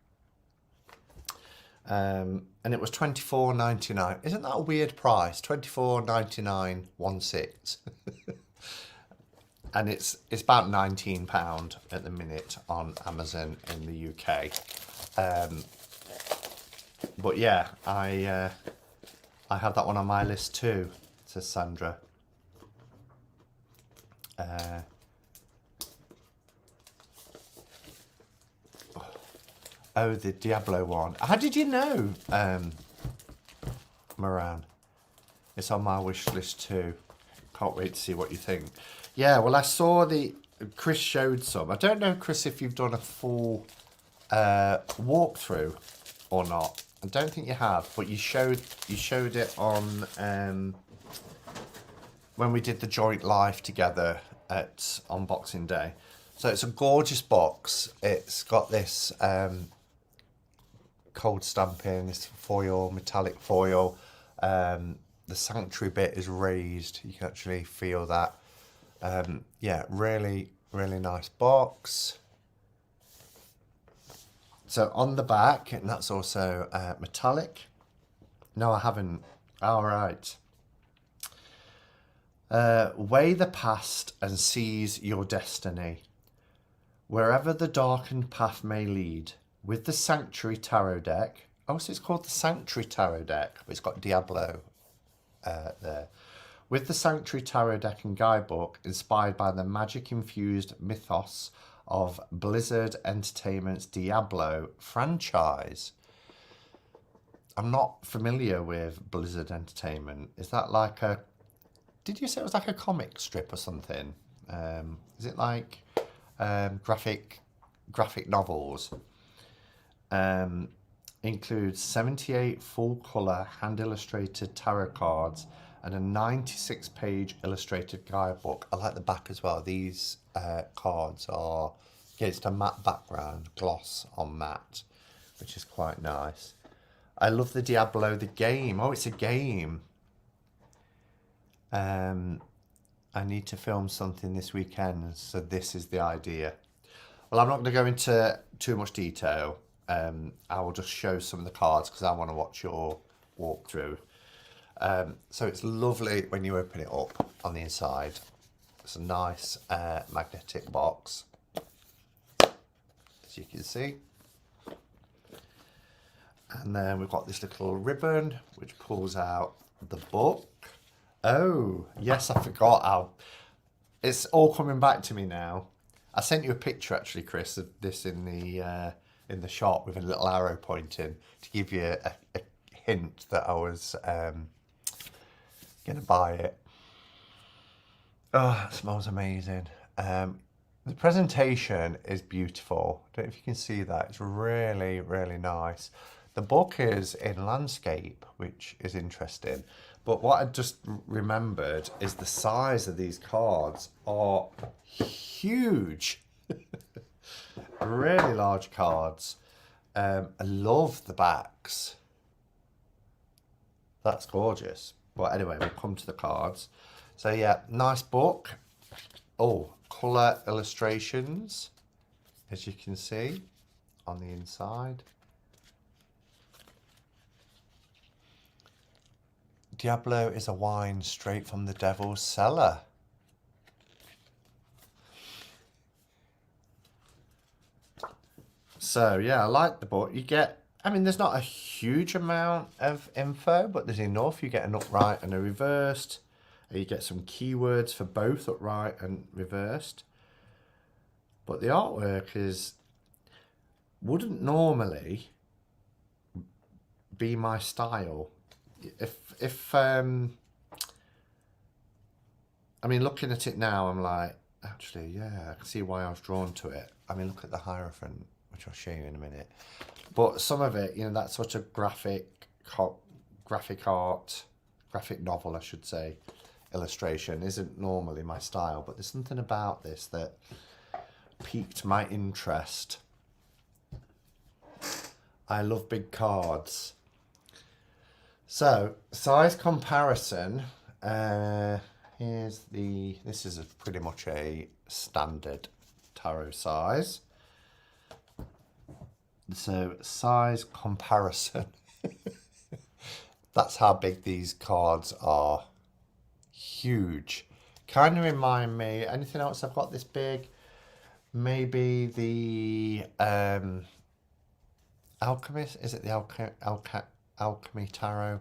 Speaker 1: And it was $24.99. Isn't that a weird price? $24.99 and it's about £19 at the minute on Amazon in the UK. But yeah, I have that one on my list too, says Sandra. Oh, the Diablo one. How did you know, Moran? It's on my wish list too. Can't wait to see what you think. Yeah, well, I saw Chris showed some. I don't know, Chris, if you've done a full walkthrough or not. I don't think you have, but you showed it on when we did the joint live together on Boxing Day. So it's a gorgeous box. It's got this cold stamping, this foil, metallic foil. The sanctuary bit is raised. You can actually feel that. Yeah, really, really nice box. So on the back, and that's also metallic. No, I haven't. All right. Weigh the past and seize your destiny. Wherever the darkened path may lead, with the Sanctuary Tarot deck. Oh, so it's called the Sanctuary Tarot deck. It's got Diablo there. With the Sanctuary Tarot deck and guidebook, inspired by the magic-infused mythos of Blizzard Entertainment's Diablo franchise. I'm not familiar with Blizzard Entertainment. Is that like a... Did you say it was like a comic strip or something? Is it like graphic novels? Includes 78 full-colour hand-illustrated tarot cards and a 96-page illustrated guidebook. I like the back as well. These cards are against a matte background, gloss on matte, which is quite nice. I love the Diablo, the game. Oh, it's a game. I need to film something this weekend, so this is the idea. Well, I'm not going to go into too much detail. I will just show some of the cards because I want to watch your walkthrough. So it's lovely when you open it up on the inside. It's a nice magnetic box, as you can see. And then we've got this little ribbon which pulls out the book. Oh, yes, I forgot how... It's all coming back to me now. I sent you a picture, actually, Chris, of this in the shop with a little arrow pointing to give you a hint that I was going to buy it. Oh, it smells amazing. The presentation is beautiful. I don't know if you can see that. It's really, really nice. The book is in landscape, which is interesting. But what I just remembered is the size of these cards are huge. Really large cards. I love the backs. That's gorgeous. Well, anyway, we'll come to the cards. So yeah, nice book. Oh, colour illustrations, as you can see on the inside. Diablo is a wine straight from the devil's cellar. So yeah, I like the book. You get, I mean, there's not a huge amount of info, but there's enough. You get an upright and a reversed. You get some keywords for both upright and reversed. But the artwork wouldn't normally be my style. I mean, looking at it now, I'm like, Actually, yeah, I can see why I was drawn to it. I mean, look at the Hierophant, which I'll show you in a minute. But some of it, you know, that sort of graphic art, graphic novel, I should say, illustration isn't normally my style, but there's something about this that piqued my interest. I love big cards. So, size comparison. This is pretty much a standard tarot size. So, size comparison. That's how big these cards are. Huge. Kind of remind me, anything else I've got this big? Maybe the Alchemist. Is it the Alchemy Tarot?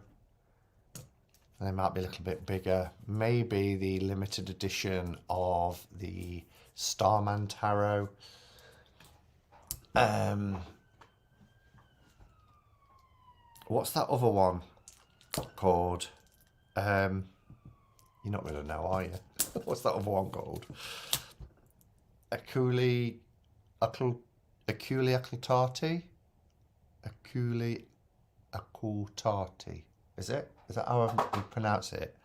Speaker 1: They might be a little bit bigger. Maybe the limited edition of the Starman Tarot. What's that other one called? You're not going to know, are you? What's that other one called? Aculi Occultati? Aculi Occultati. Is it? Is that how you pronounce it?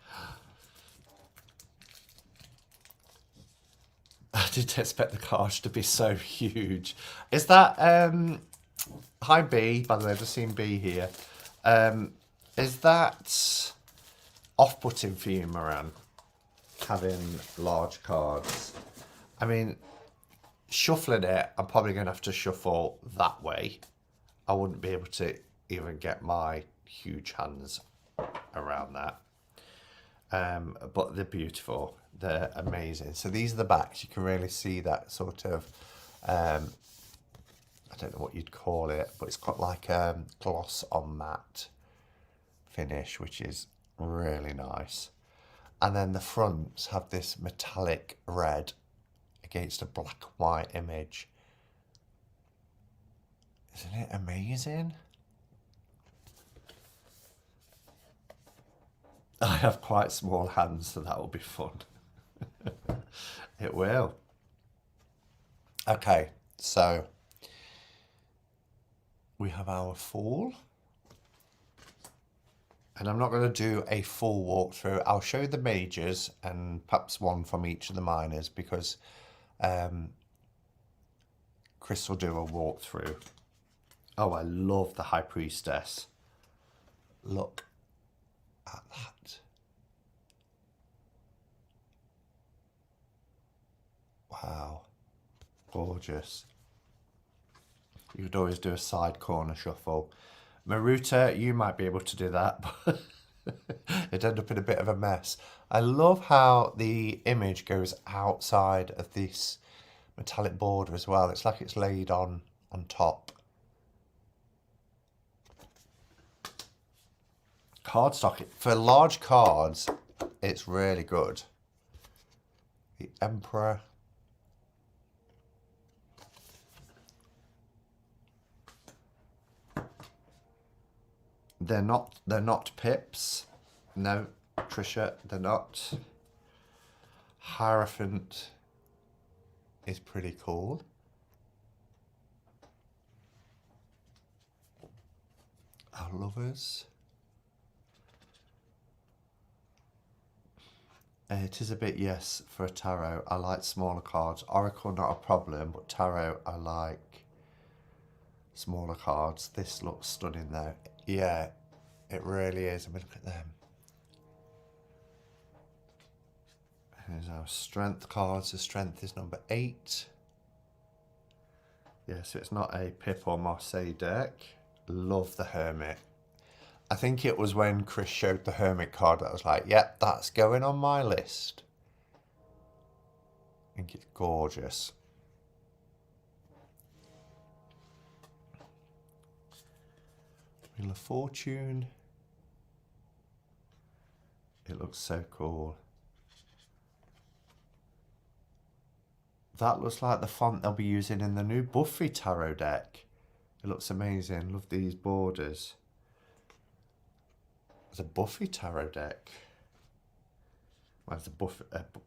Speaker 1: I didn't expect the cards to be so huge. Is that hi B, by the way, I've just seen B here. Is that off-putting for you, Moran, having large cards? I mean, shuffling it, I'm probably going to have to shuffle that way. I wouldn't be able to even get my huge hands around that. But they're beautiful. They're amazing. So these are the backs. You can really see that sort of, I don't know what you'd call it, but it's got like a gloss on matte finish, which is really nice. And then the fronts have this metallic red against a black and white image. Isn't it amazing? I have quite small hands, so that will be fun. It will. Okay, so we have our Fool. And I'm not going to do a full walkthrough. I'll show you the majors and perhaps one from each of the minors, because Chris will do a walkthrough. Oh, I love the High Priestess. Look at that. Wow. Gorgeous. You could always do a side corner shuffle. Maruta, you might be able to do that, but it'd end up in a bit of a mess. I love how the image goes outside of this metallic border as well. It's like it's laid on top. Cardstock, for large cards, it's really good. The Emperor. They're not pips. No, Trisha, they're not. Hierophant is pretty cool. Our Lovers. It is a bit yes for a tarot. I like smaller cards. Oracle, not a problem, but tarot, I like smaller cards. This looks stunning though. Yeah, it really is. I mean, look at them. Here's our strength cards. The strength is number 8. Yeah, so it's not a Pip or Marseille deck. Love the Hermit. I think it was when Chris showed the Hermit card that I was like, yep, that's going on my list. I think it's gorgeous. Wheel of Fortune. It looks so cool. That looks like the font they'll be using in the new Buffy tarot deck. It looks amazing. Love these borders. It's a Buffy tarot deck. there's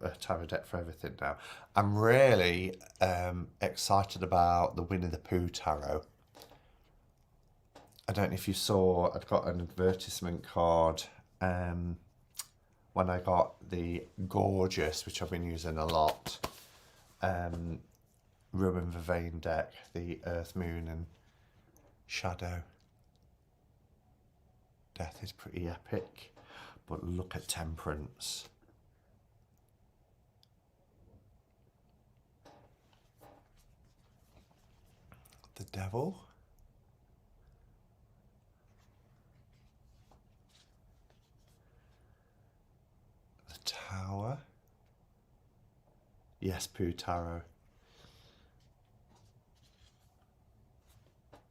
Speaker 1: a tarot deck for everything now. I'm really excited about the Winnie the Pooh tarot. I don't know if you saw, I'd got an advertisement card when I got the gorgeous, which I've been using a lot, Ruin Vervain deck, the Earth, Moon and Shadow. Death is pretty epic, but look at Temperance. The Devil. The Tower. Yes, Pooh Tarot.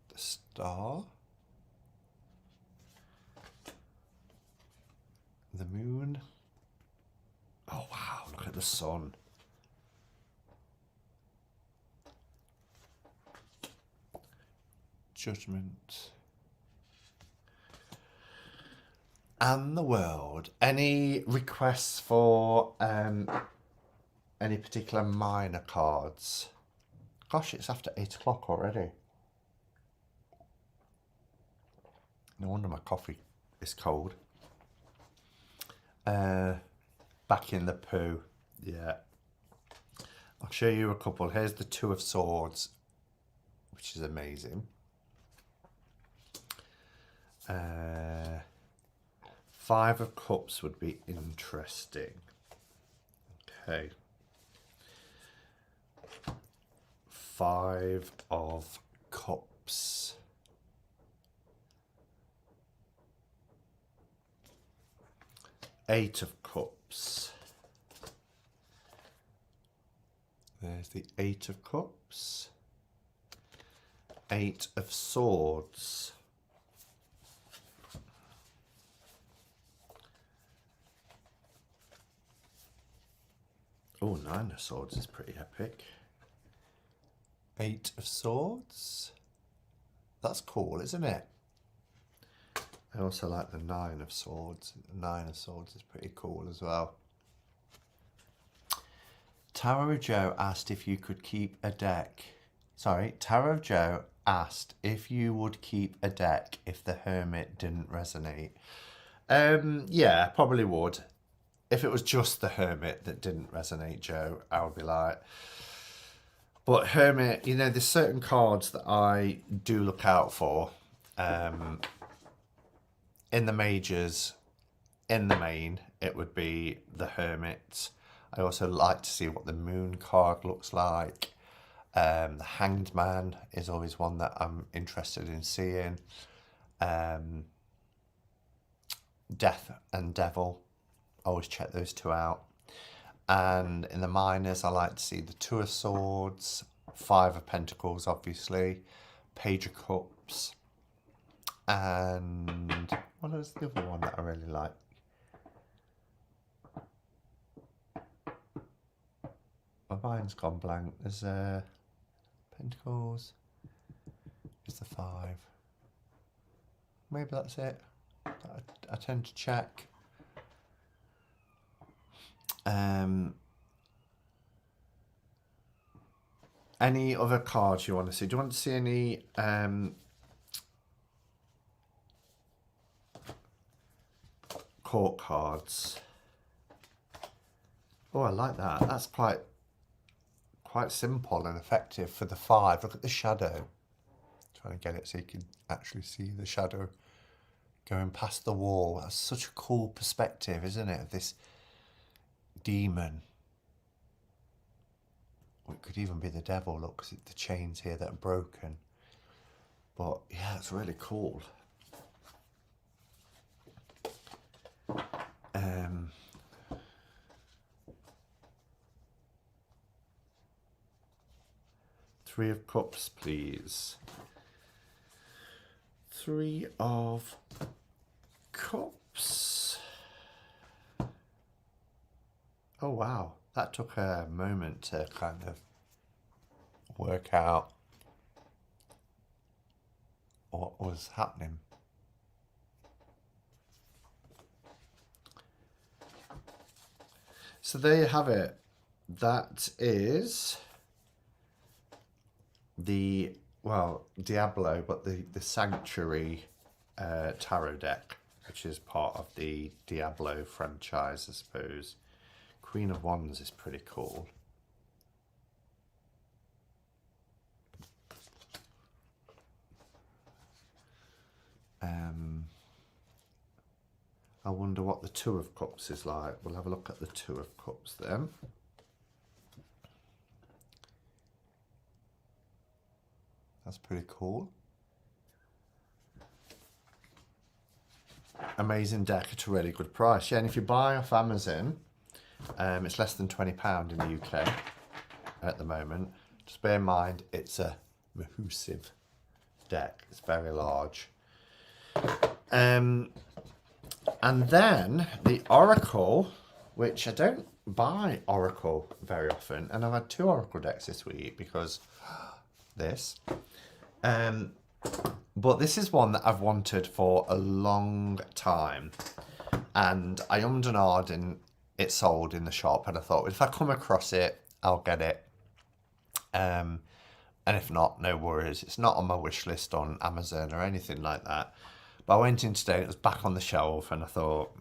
Speaker 1: The Star. The Moon. Oh wow, look at the Sun. Judgment. And the World. Any requests for any particular minor cards? Gosh, it's after 8 o'clock already. No wonder my coffee is cold. Back in the Pooh. Yeah. I'll show you a couple. Here's the Two of Swords, which is amazing. Five of Cups would be interesting. Okay. Five of Cups. Eight of Cups. There's the Eight of Cups. Eight of Swords. Oh, Nine of Swords is pretty epic. Eight of Swords. That's cool, isn't it? I also like the Nine of Swords. The Nine of Swords is pretty cool as well. Tarot Joe asked if you could keep a deck. Sorry, Tarot Joe asked if you would keep a deck if the Hermit didn't resonate. Yeah, probably would. If it was just the Hermit that didn't resonate, Joe, I would be like... But Hermit, you know, there's certain cards that I do look out for. In the majors, in the main, it would be the Hermit. I also like to see what the Moon card looks like. The Hanged Man is always one that I'm interested in seeing. Death and Devil, always check those two out. And in the minors, I like to see the Two of Swords, Five of Pentacles, obviously, Page of Cups, and what is the other one that I really like? My mind's gone blank. There's Pentacles. It's the Five. Maybe that's it. I tend to check. Any other cards you want to see? Do you want to see any court cards? Oh, I like that. That's quite simple and effective for the Five. Look at the shadow. Trying to get it so you can actually see the shadow going past the wall. That's such a cool perspective, isn't it? Of this demon. Or it could even be the devil. Look, 'cause the chains here that are broken. But yeah, it's really cool. Three of Cups, please. Three of Cups. Oh wow, that took a moment to kind of work out what was happening. So there you have it. That is the, well, Diablo, but the Sanctuary tarot deck, which is part of the Diablo franchise, I suppose. Queen of Wands is pretty cool. I wonder what the Two of Cups is like. We'll have a look at the Two of Cups then. That's pretty cool. Amazing deck at a really good price. Yeah, and if you buy off Amazon, it's less than £20 in the UK at the moment. Just bear in mind, it's a massive deck. It's very large. And then the Oracle, which I don't buy Oracle very often, and I've had 2 Oracle decks this week because this. But this is one that I've wanted for a long time, and I ummed and ahed, and it sold in the shop, and I thought, if I come across it, I'll get it. And if not, no worries. It's not on my wish list on Amazon or anything like that. But I went in today, it was back on the shelf, and I thought,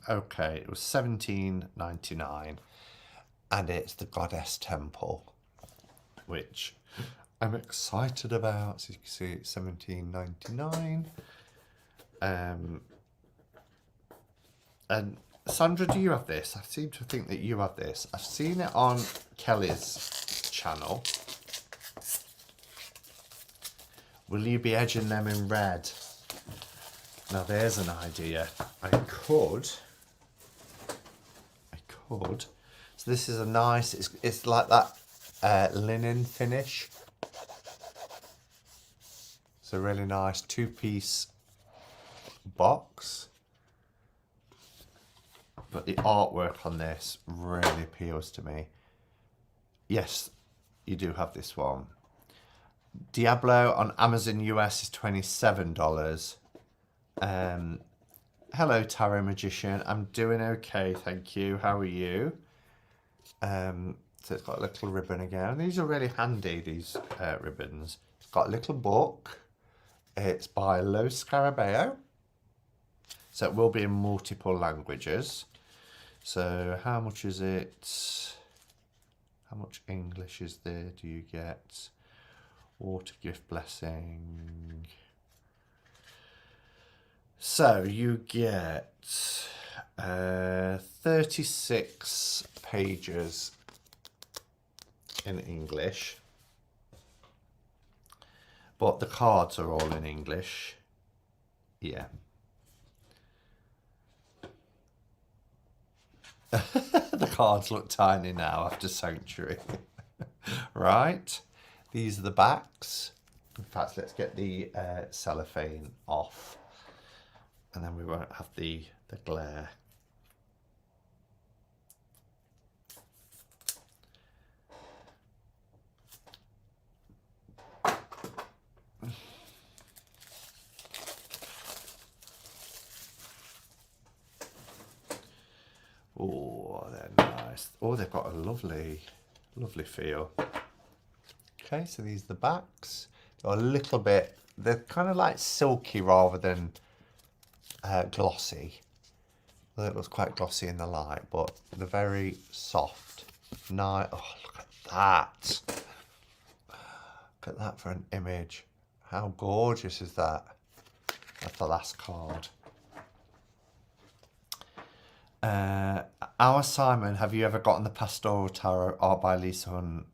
Speaker 1: okay, it was $17.99, and it's the Goddess Temple, which I'm excited about. So you can see it's $17.99. And Sandra, do you have this? I seem to think that you have this. I've seen it on Kelly's channel. Will you be edging them in red? Now there's an idea. I could. So this is a nice, it's like that linen finish. It's a really nice 2-piece box. But the artwork on this really appeals to me. Yes, you do have this one. Diablo on Amazon US is $27. Hello, Tarot Magician. I'm doing okay, thank you. How are you? So it's got a little ribbon again. These are really handy, these ribbons. It's got a little book. It's by Lo Scarabeo. So it will be in multiple languages. So how much is it? How much English is there do you get? Water Gift Blessing. So you get 36 pages in English, but the cards are all in English. Yeah. The cards look tiny now after Sanctuary. Right, these are the backs. In fact, let's get the cellophane off, and then we won't have the glare. Oh, they're nice. Oh, they've got a lovely, lovely feel. Okay, so these are the backs. They're a little bit, they're kind of like silky rather than glossy. Well, it looks quite glossy in the light, but they're very soft. Nice. Oh, look at that. Look at that for an image. How gorgeous is that? That's the last card. Our Simon, have you ever gotten the Pastoral Tarot art by Lisa Hunt?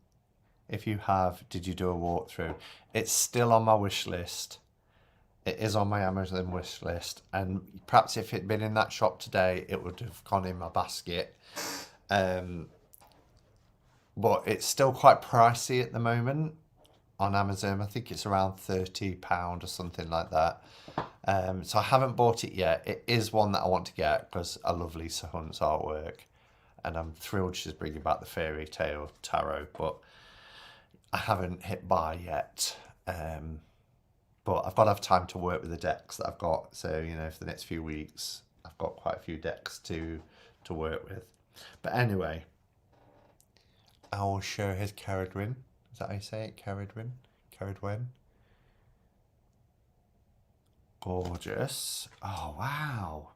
Speaker 1: If you have, did you do a walkthrough? It's still on my wish list. It is on my Amazon wish list, and perhaps if it'd been in that shop today, it would have gone in my basket. But it's still quite pricey at the moment on Amazon. I think it's around £30 or something like that. So I haven't bought it yet. It is one that I want to get because I love Lisa Hunt's artwork, and I'm thrilled she's bringing back the Fairy Tale Tarot, but I haven't hit buy yet. But I've got to have time to work with the decks that I've got. So, you know, for the next few weeks, I've got quite a few decks to work with. But anyway, I will show his Caradwyn. Is that how you say it? Caradwyn? Caradwen? Gorgeous. Oh, wow.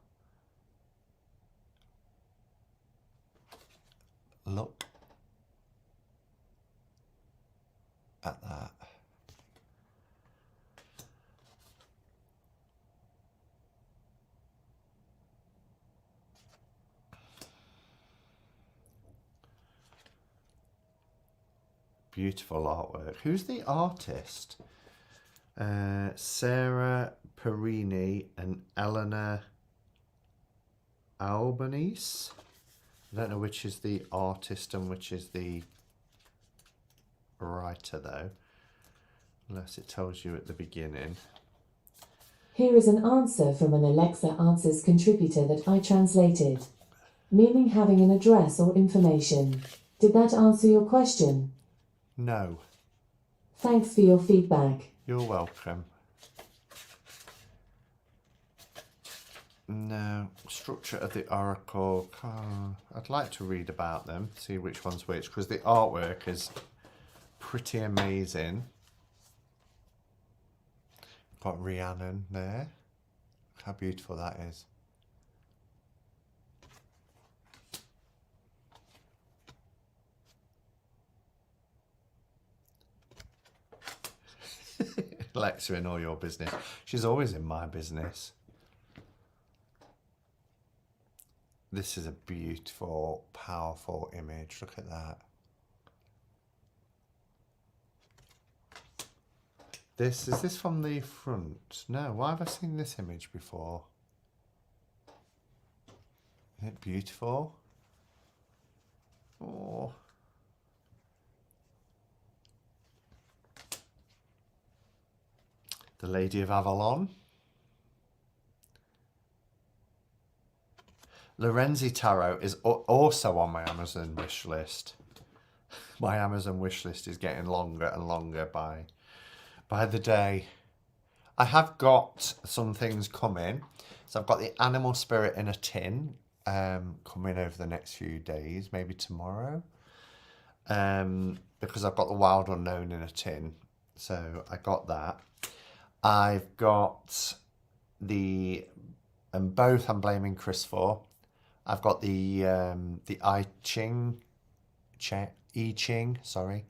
Speaker 1: Look at that. Beautiful artwork. Who's the artist? Sarah Perini and Eleanor Albanese. I don't know which is the artist and which is the writer though, unless it tells you at the beginning.
Speaker 2: Here is an answer from an Alexa Answers contributor that I translated, meaning having an address or information. Did that answer your question?
Speaker 1: No.
Speaker 2: Thanks for your feedback.
Speaker 1: You're welcome. No. Structure of the Oracle. I'd like to read about them, see which one's which, because the artwork is pretty amazing. Got Rhiannon there. Look how beautiful that is. Alexa in all your business. She's always in my business. This is a beautiful, powerful image. Look at that. Is this from the front? No, why have I seen this image before? Isn't it beautiful? Oh. The Lady of Avalon. Lorenzi Tarot is also on my Amazon wish list. My Amazon wish list is getting longer and longer by the day. I have got some things coming. So I've got the Animal Spirit in a tin coming over the next few days, maybe tomorrow. Because I've got the Wild Unknown in a tin. So I got that. I've got and both I'm blaming Chris for. I've got the I Ching, sorry,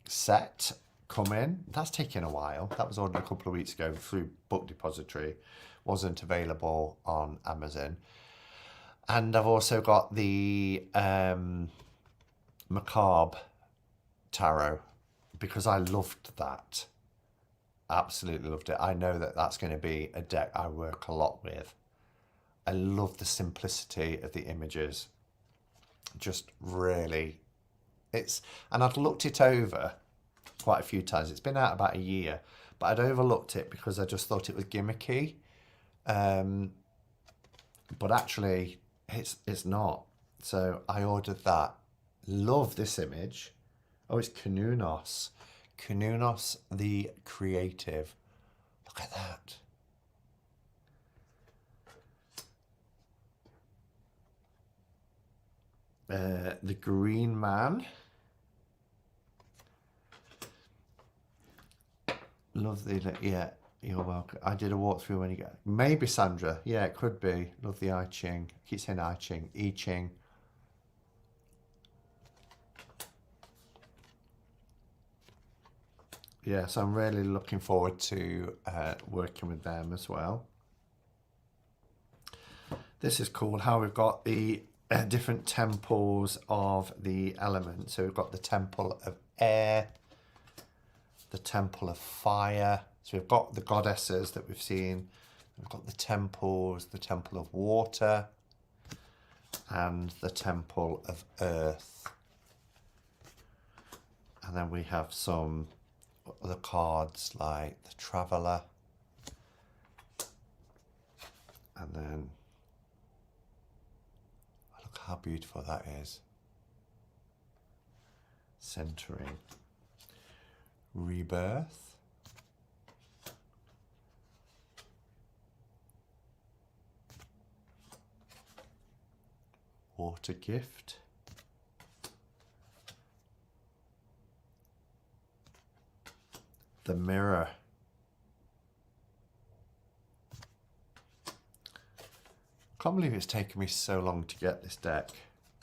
Speaker 1: set coming. That's taken a while. That was ordered a couple of weeks ago through Book Depository. Wasn't available on Amazon. And I've also got the Macabre Tarot, because I loved that. Absolutely loved it. I know that that's going to be a deck I work a lot with. I love the simplicity of the images. Just really, and I'd looked it over quite a few times. It's been out about a year, but I'd overlooked it because I just thought it was gimmicky. But actually, it's not. So I ordered that. Love this image. Oh, it's Kanunos. Kanunos the Creative. Look at that. The Green Man. Love the, yeah, you're welcome. I did a walkthrough when you get, maybe Sandra. Yeah, it could be. Love the I Ching. Keep saying I Ching. I Ching. Yeah, so I'm really looking forward to working with them as well. This is cool how we've got the different temples of the elements. So we've got the temple of air, the temple of fire. So we've got the goddesses that we've seen. We've got the temples, the temple of water, and the temple of earth. And then we have some other cards like the Traveller, and then look how beautiful that is. Centering. Rebirth. water gift. The mirror. Can't believe it's taken me so long to get this deck.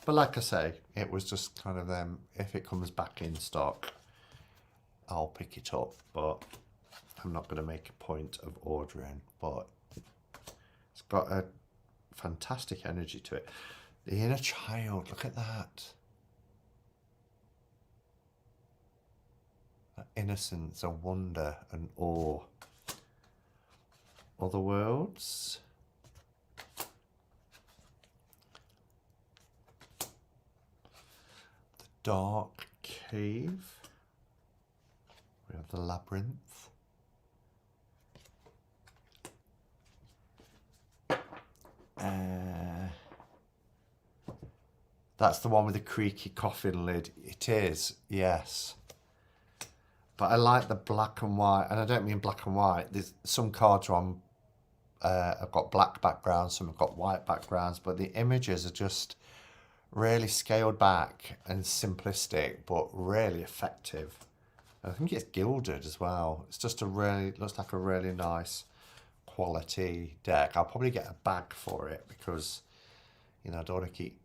Speaker 1: But like I say, it was just kind of them, if it comes back in stock, I'll pick it up. But I'm not going to make a point of ordering. But it's got a fantastic energy to it. The inner child, look at that. That innocence and wonder and awe. Other worlds. The dark cave. We have the labyrinth. That's the one with the creaky coffin lid. It is, yes. But I like the black and white, and I don't mean black and white. There's some cards are on, have got black backgrounds, some have got white backgrounds, but the images are just really scaled back and simplistic, but really effective. And I think it's gilded as well. It's just a really, looks like a really nice quality deck. I'll probably get a bag for it because, you know, I don't want to keep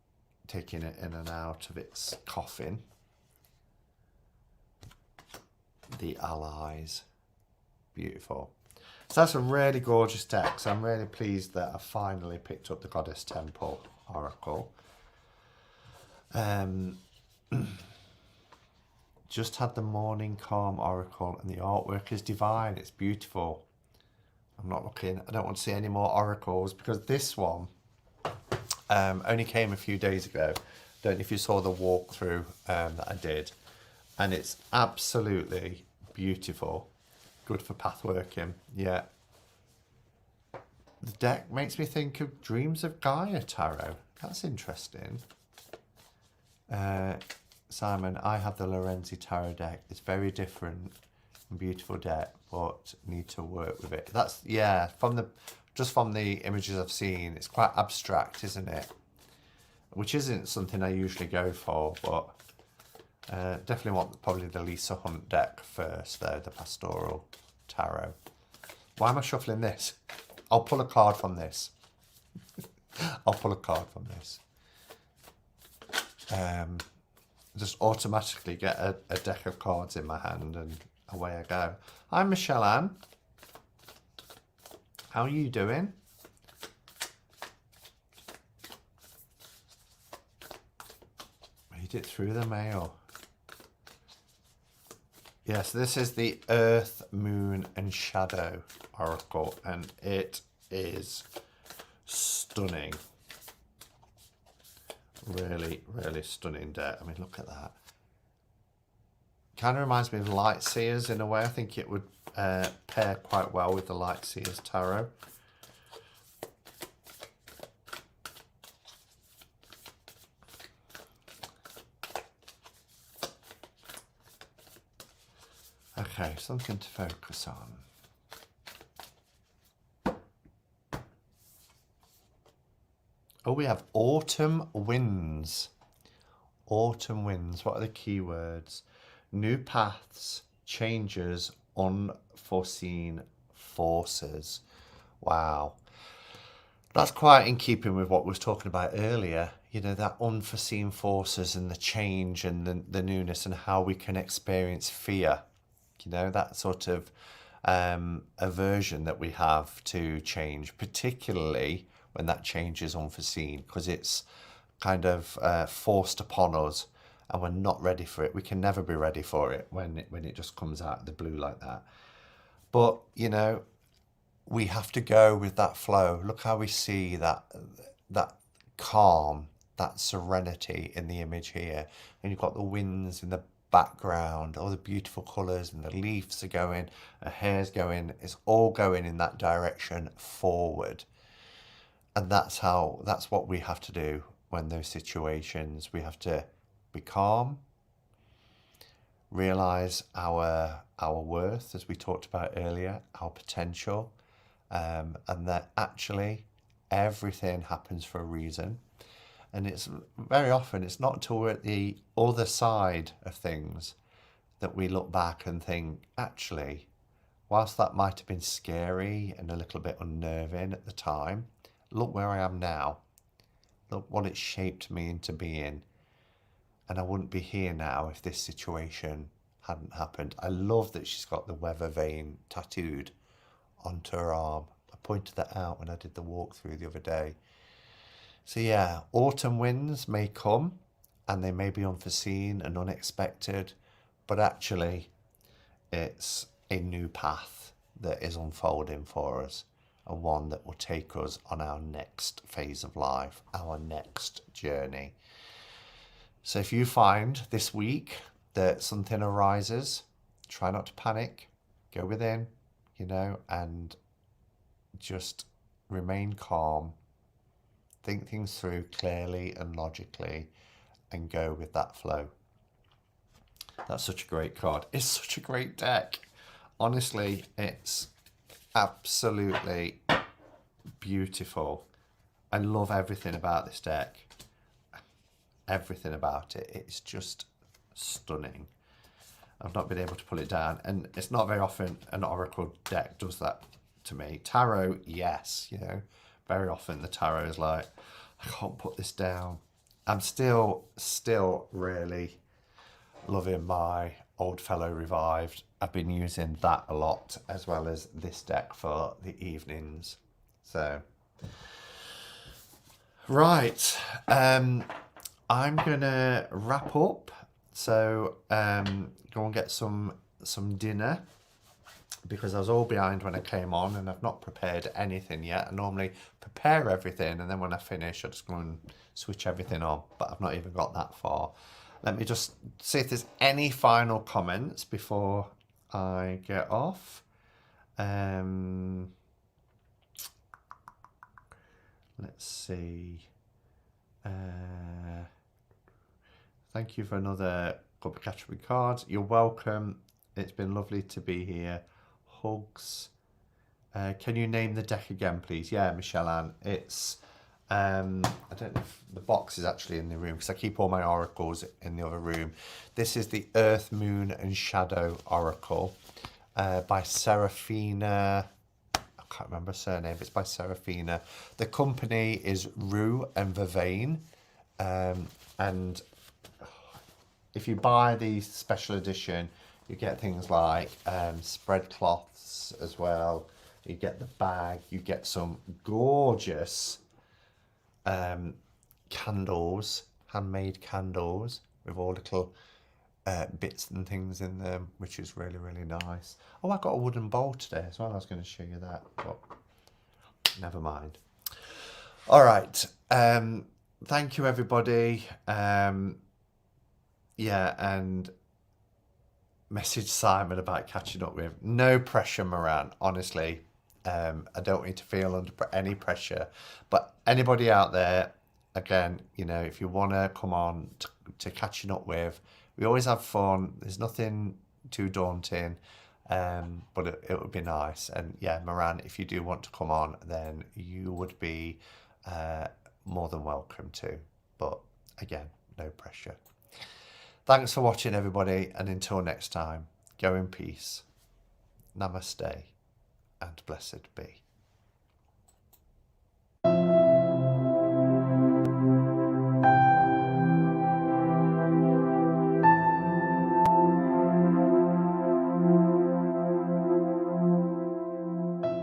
Speaker 1: taking it in and out of its coffin. The allies, beautiful. So that's a really gorgeous deck. So I'm really pleased that I finally picked up the Goddess Temple Oracle. Just had the Morning Calm Oracle, and the artwork is divine. It's beautiful. I'm not looking, I don't want to see any more oracles because this one only came a few days ago. Don't know if you saw the walkthrough that I did. And it's absolutely beautiful. Good for path working. Yeah. The deck makes me think of Dreams of Gaia Tarot. That's interesting. Simon, I have the Lorenzi Tarot deck. It's very different and beautiful deck, but need to work with it. That's, yeah, just from the images I've seen, it's quite abstract, isn't it? Which isn't something I usually go for, but definitely want probably the Lisa Hunt deck first, though, the Pastoral Tarot. Why am I shuffling this? I'll pull a card from this. I'll pull a card from this. Just automatically get a deck of cards in my hand and away I go. Hi, Michelle Ann. How are you doing? Made it through the mail. Yes, this is the Earth, Moon and Shadow Oracle, and it is stunning. Really, really stunning deck. I mean, look at that. Kind of reminds me of Light Seers in a way. I think it would pair quite well with the Light Seers Tarot. Okay, something to focus on. Oh, we have autumn winds. Autumn winds. What are the keywords? New paths, changes, unforeseen forces. Wow. That's quite in keeping with what we was talking about earlier. You know, that unforeseen forces and the change and the newness and how we can experience fear. You know, that sort of aversion that we have to change, particularly when that change is unforeseen, because it's kind of forced upon us and we're not ready for it. We can never be ready for it when it just comes out of the blue like that. But, you know, we have to go with that flow. Look how we see that calm, that serenity in the image here. And you've got the winds in the background, all the beautiful colours, and the leaves are going, the hair's going, it's all going in that direction forward. And that's what we have to do when those situations, we have to be calm, realize our worth, as we talked about earlier, our potential, and that actually everything happens for a reason. And it's very often, it's not until we're at the other side of things that we look back and think, actually, whilst that might have been scary and a little bit unnerving at the time, look where I am now. Look what it shaped me into being. And I wouldn't be here now if this situation hadn't happened. I love that she's got the weather vane tattooed onto her arm. I pointed that out when I did the walkthrough the other day. So yeah, autumn winds may come and they may be unforeseen and unexpected, but actually it's a new path that is unfolding for us, and one that will take us on our next phase of life, our next journey. So if you find this week that something arises, try not to panic, go within, and just remain calm, think things through clearly and logically, and go with that flow. That's such a great card. It's such a great deck. Honestly, it's absolutely beautiful. I love everything about this deck. Everything about it. It's just stunning. I've not been able to pull it down, and it's not very often an Oracle deck does that to me. Tarot, yes, very often the tarot is like, I can't put this down. I'm still really loving my Old Fellow Revived. I've been using that a lot, as well as this deck for the evenings. So, right, I'm gonna wrap up. So go and get some dinner, because I was all behind when I came on and I've not prepared anything yet. I normally prepare everything, and then when I finish I just go and switch everything on, but I've not even got that far. Let me just see if there's any final comments before I get off. Let's see. Thank you for another Cuppa category cards. You're welcome. It's been lovely to be here. Hugs. Can you name the deck again, please? Yeah, Michelle Ann. It's I don't know if the box is actually in the room, because I keep all my oracles in the other room. This is the Earth, Moon and Shadow Oracle by Serafina. I can't remember her surname. It's by Serafina. The company is Rue and Vervain. And if you buy the special edition, you get things like spread cloths as well. You get the bag. You get some gorgeous candles, handmade candles with all little bits and things in them, which is really, really nice. Oh, I got a wooden bowl today as well. I was going to show you that, but never mind. All right. Thank you, everybody. Yeah, and message Simon about catching up with. No pressure, Moran. Honestly, I don't want you to feel under any pressure. But anybody out there, again, if you want to come on to catching up with, we always have fun. There's nothing too daunting, but it would be nice. And yeah, Moran, if you do want to come on, then you would be more than welcome to. But again, no pressure. Thanks for watching, everybody, and until next time, go in peace. Namaste and blessed be.